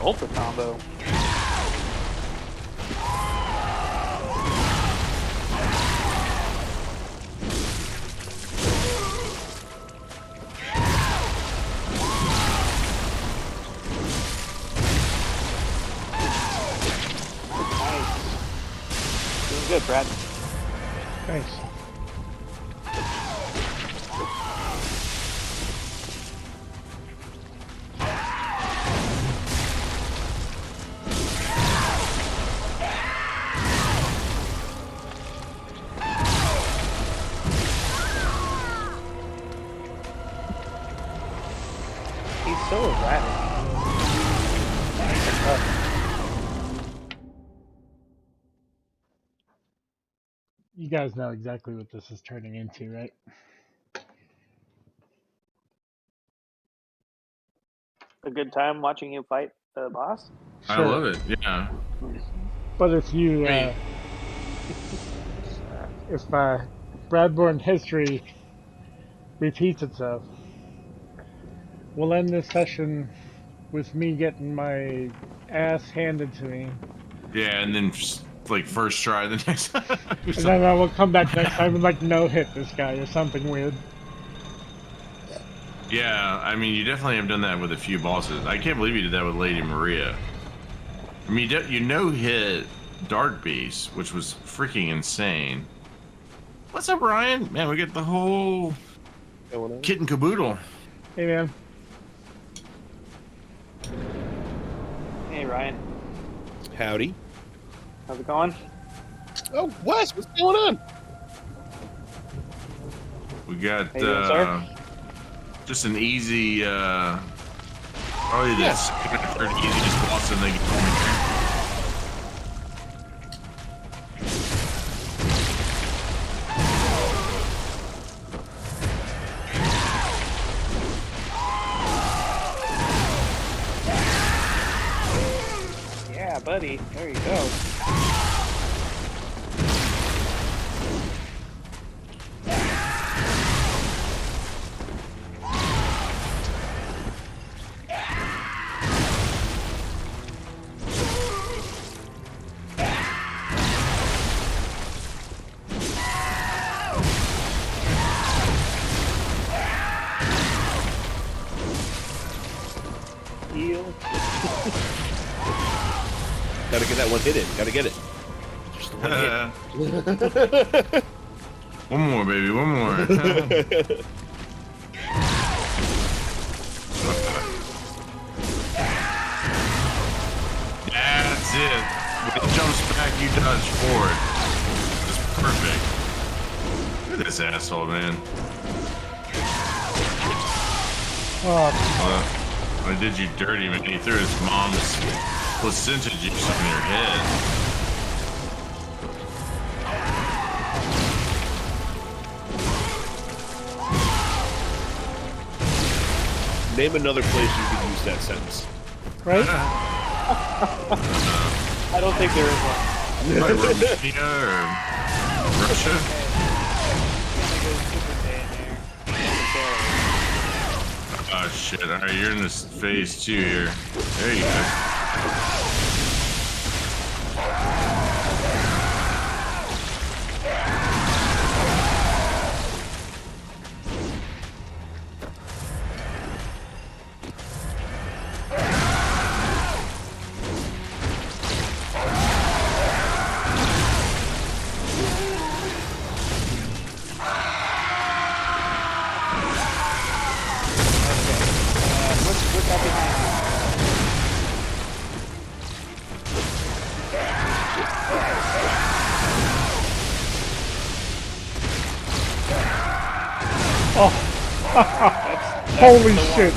Ultra combo. Doing good, Brad. Thanks. He's so erratic. You guys know exactly what this is turning into, right? A good time watching you fight the boss? Sure. I love it, yeah. But if you, if Bradborne history repeats itself, we'll end this session with me getting my ass handed to me. Yeah, and then just, like, first try the next time. And then I will come back next time and like no hit this guy or something weird. Yeah, I mean, you definitely have done that with a few bosses. I can't believe you did that with Lady Maria. I mean, you no-hit Dark Beast, which was freaking insane. What's up, Ryan? Man, we get the whole Kit and Caboodle. Hey, man. Hey, Ryan. Howdy. How's it going? Oh, Wes, what's going on? We got How you doing, sir? just an easy, probably the second or third easiest boss in the game. Yeah, buddy. There you go. Heal. Gotta get that one hit in. Gotta get it. Just one hit. One more, baby. One more. That's it. When it jumps back, you dodge forward. It's perfect. Look at this asshole, man. I did you dirty, man. He threw his mom's placenta juice on your head. Name another place you could use that sentence. Right? I don't think there is one. Like Romania or Russia? Oh shit, alright, you're in this phase 2 here. There you go. What's up behind Oh. Holy shit.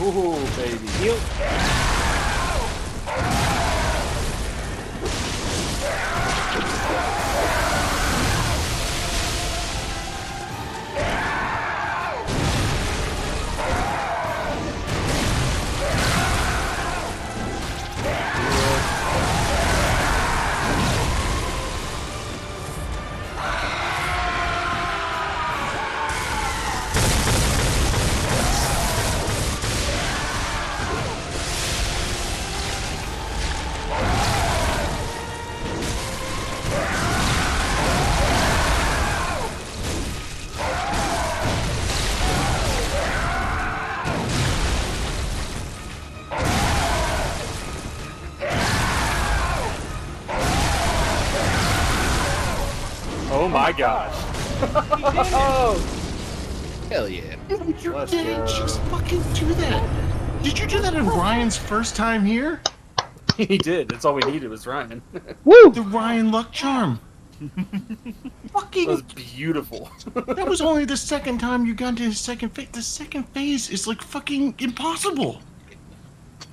Ooh, baby. Heal. Oh my gosh. Hell yeah. You didn't just fucking do that. Did you do that in Ryan's first time here? He did. That's all we needed was Ryan. Woo! The Ryan luck charm. Fucking. That was beautiful. That was only the second time you got into his second phase. The second phase is like fucking impossible.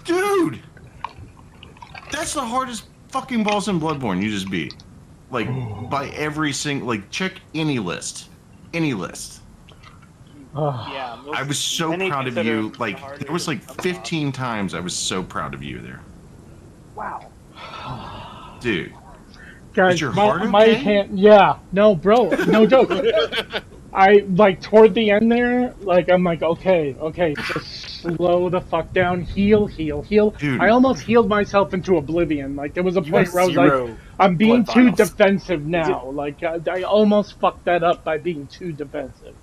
Dude! That's the hardest fucking boss in Bloodborne you just beat. Like, by every single... Like, check any list. Any list. Yeah, I was so proud of you. Like, there was like 15 times I was so proud of you there. Wow. Dude. Guys, is your heart my okay? hand, yeah, no, bro, no joke. I, like, toward the end there, like, I'm like, okay, just slow the fuck down, heal. Dude. I almost healed myself into oblivion. Like, there was a point where I was zero like, I'm being blood too vials. defensive now. Like, I almost fucked that up by being too defensive.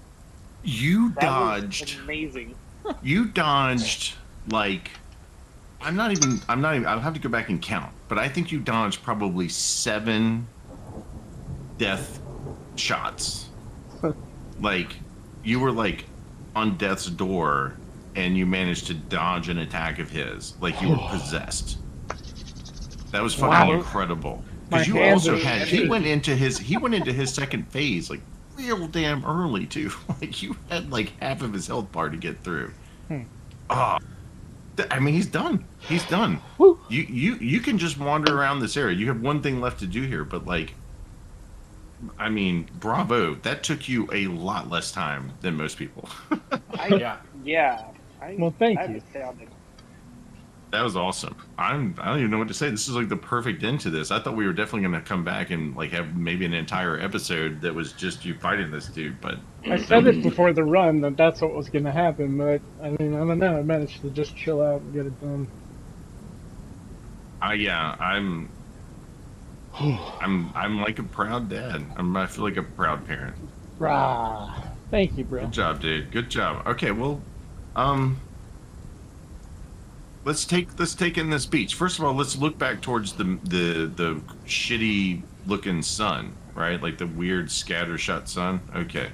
You That was dodged... amazing. You dodged, like... I'm not even... I'll have to go back and count. But I think you dodged probably 7 death shots. Like, you were, like, on death's door, and you managed to dodge an attack of his. Like, you were possessed. That was fucking incredible. Because you also had... He went into his second phase, like, real damn early, too. Like, you had, like, half of his health bar to get through. I mean, he's done. He's done. Woo. You can just wander around this area. You have one thing left to do here, but like, I mean, bravo. That took you a lot less time than most people. Yeah. Well, thank you. Astounding. That was awesome. I don't even know what to say. This is like the perfect end to this. I thought we were definitely going to come back and like have maybe an entire episode that was just you fighting this dude, but I said it before the run that that's what was going to happen, but I mean, I don't know. I managed to just chill out and get it done. Yeah, I'm like a proud dad. I feel like a proud parent. Rah. Thank you, bro. Good job, dude. Good job. Okay, well, let's take in this beach. First of all, let's look back towards the shitty looking sun, right? Like the weird scattershot sun. Okay.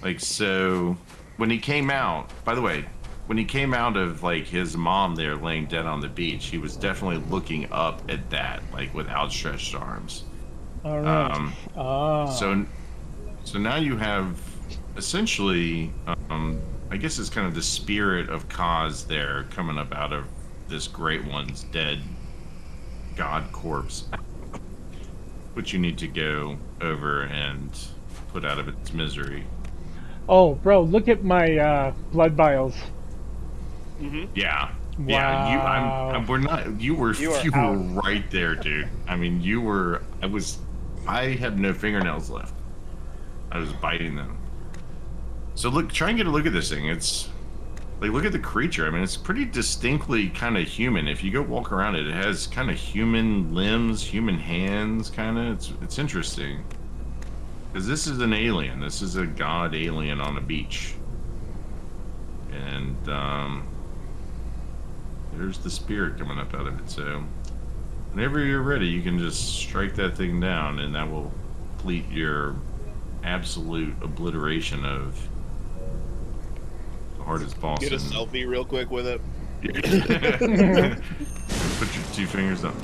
Like, so when he came out, by the way, when he came out of like his mom there laying dead on the beach, he was definitely looking up at that, like with outstretched arms. All right. So now you have essentially, I guess it's kind of the spirit of Kaz there coming up out of this Great One's dead god corpse, which you need to go over and put out of its misery. Oh, bro, look at my blood vials. Mm-hmm. Yeah. Wow. Yeah, we're not. You were out. right there, dude. I mean, you were. I had no fingernails left. I was biting them. So look, try and get a look at this thing. It's like, look at the creature. I mean, it's pretty distinctly kind of human. If you go walk around it, it has kind of human limbs, human hands, kind of. It's interesting. Because this is an alien. This is a god alien on a beach. And there's the spirit coming up out of it. So whenever you're ready, you can just strike that thing down, and that will complete your absolute obliteration of the hardest boss. Get a selfie real quick with it. Put your 2 fingers up.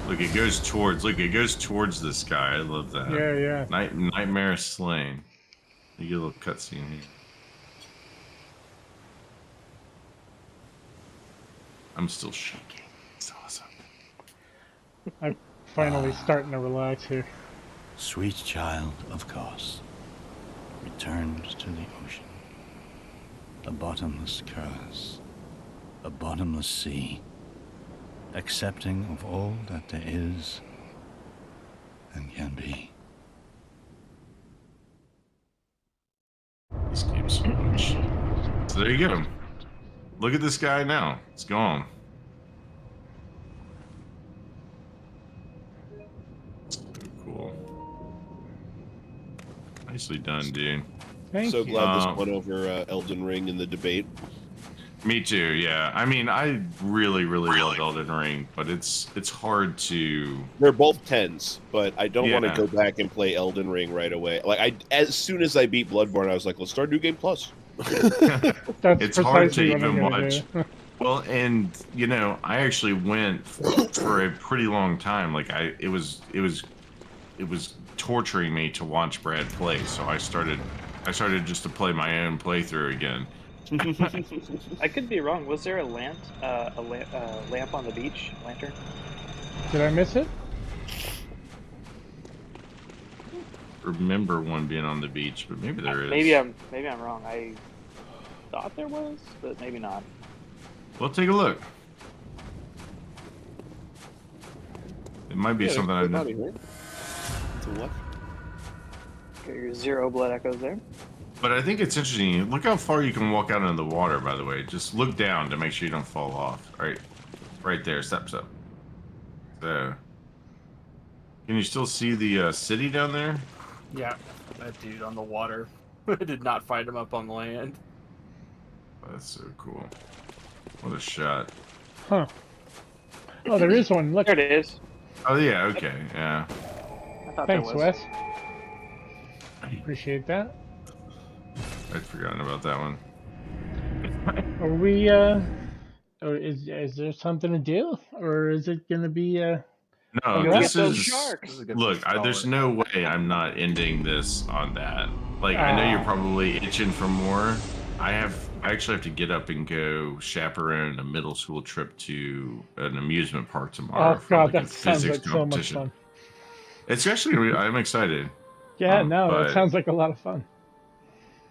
Look, it goes towards the sky. I love that. Yeah. Nightmare slain. You get a little cutscene here. I'm still shaking. It's awesome. I'm finally starting to relax here. Sweet child of Kos, returned to the ocean. A bottomless curse, a bottomless sea, accepting of all that there is and can be. This game's so much. So there you go. Look at this guy now. It's gone. So cool. Nicely done, dude. Thank so you. glad this won over Elden Ring in the debate. Me too, yeah. I mean, I really love Elden Ring, but it's hard to... They're both 10s, but I don't want to Yeah. go back and play Elden Ring right away. Like, as soon as I beat Bloodborne, I was like, let's start New Game Plus. That's It's hard to precisely what I'm even gonna watch. do. Well, and I actually went for a pretty long time. Like it was torturing me to watch Brad play. So I started just to play my own playthrough again. I could be wrong. Was there a lamp on the beach? Lantern? Did I miss it? Remember one being on the beach, but maybe there is. Maybe I'm wrong. I thought there was, but maybe not. Well, take a look. It might be something I've never. To what? Got your 0 blood echoes there. But I think it's interesting. Look how far you can walk out into the water, by the way. Just look down to make sure you don't fall off. Right there, steps up. So, can you still see the city down there? Yeah, that dude on the water. I did not find him up on land. That's so cool. What a shot. Huh. Oh, there is one. Look. There it is. Oh, yeah, okay, yeah. I thought Thanks, there was. Wes. Appreciate that. I'd forgotten about that one. Are we, or is there something to do? Or is it going to be, No, this is... Look, there's no way I'm not ending this on that. Like, I know you're probably itching for more. I actually have to get up and go chaperone a middle school trip to an amusement park tomorrow. Oh, God, that sounds like so much fun. It's actually, I'm excited. Yeah, that sounds like a lot of fun.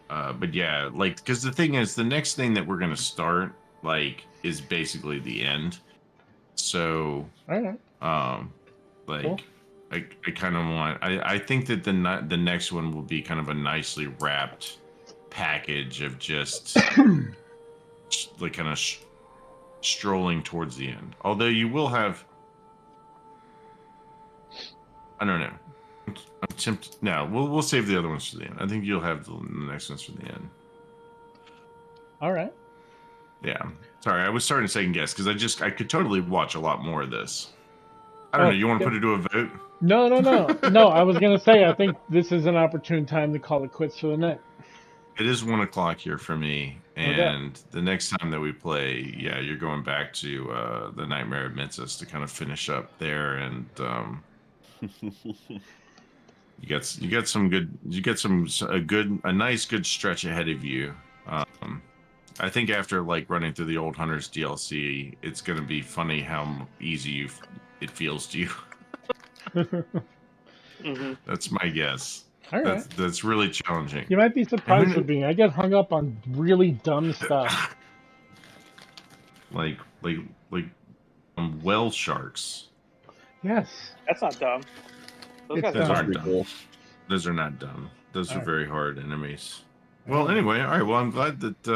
But yeah, like, because the thing is, the next thing that we're going to start, like, is basically the end. So, all right. Like, cool. I kind of want, I think that the next one will be kind of a nicely wrapped package of just like kind of strolling towards the end. Although you will have, I don't know. I'm tempted. No, we'll save the other ones for the end. I think you'll have the next ones for the end. All right. Yeah. Sorry, I was starting to second guess because I could totally watch a lot more of this. I don't know. You want to put it to a vote? No. No, I was gonna say I think this is an opportune time to call it quits for the night. It is 1 o'clock here for me, and the next time that we play, yeah, you're going back to the Nightmare of Mitzvahs to kind of finish up there, and you got a nice good stretch ahead of you. I think after like running through the Old Hunters DLC, it's gonna be funny how easy it feels to you. Mm-hmm. That's my guess. All right. That's really challenging. You might be surprised with me. I get hung up on really dumb stuff. like whale sharks. Yes. That's not dumb. Those guys aren't dumb. Those are not dumb. Those are very hard enemies. Well, anyway, all right. Well, I'm glad that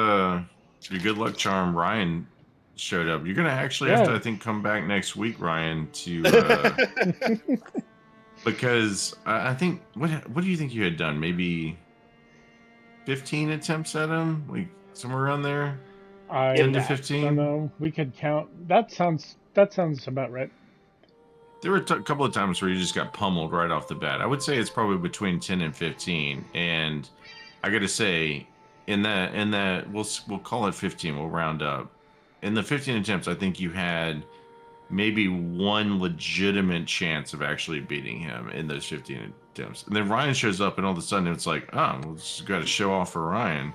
your good luck charm Ryan showed up. You're gonna actually have to, I think, come back next week, Ryan, to because I think what do you think you had done? Maybe 15 attempts at him, like somewhere around there. 10 to 15. I don't know. We could count. That sounds about right. There were a couple of times where you just got pummeled right off the bat. I would say it's probably between 10 and 15. And I got to say, in that we'll call it 15. We'll round up. In the 15 attempts, I think you had maybe one legitimate chance of actually beating him in those 15 attempts. And then Ryan shows up, and all of a sudden it's like, oh, we'll just got to show off for Ryan.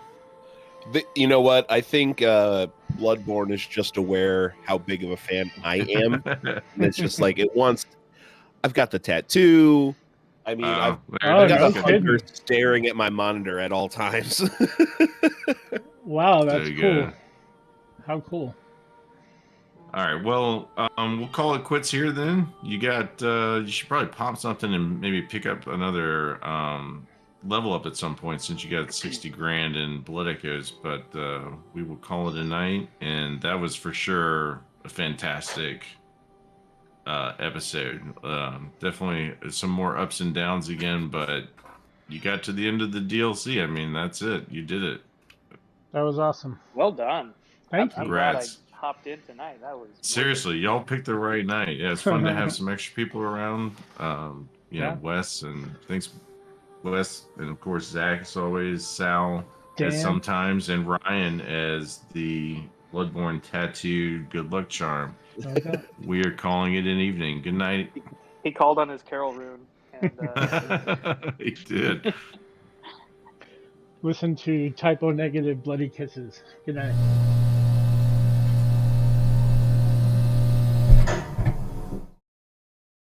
You know what? I think Bloodborne is just aware how big of a fan I am. And it's just like I've got the tattoo. I mean, I've got a hunter staring at my monitor at all times. Wow, that's cool. Go. How cool. All right, well, we'll call it quits here then. You should probably pop something and maybe pick up another level up at some point since you got 60 grand in blood echoes, but we will call it a night. And that was for sure a fantastic episode. Definitely some more ups and downs again, but you got to the end of the DLC. I mean, that's it. You did it. That was awesome. Well done. Thank you. I'm glad I hopped in tonight. That was seriously, y'all picked the right night. Yeah, it's fun to have some extra people around. You know, Wes, and thanks, Wes, and of course Zach as always, Sal as sometimes, and Ryan as the Bloodborne tattooed good luck charm. Okay. We are calling it an evening. Good night. He called on his Carol rune, and He did. Listen to typo negative bloody kisses. Good night.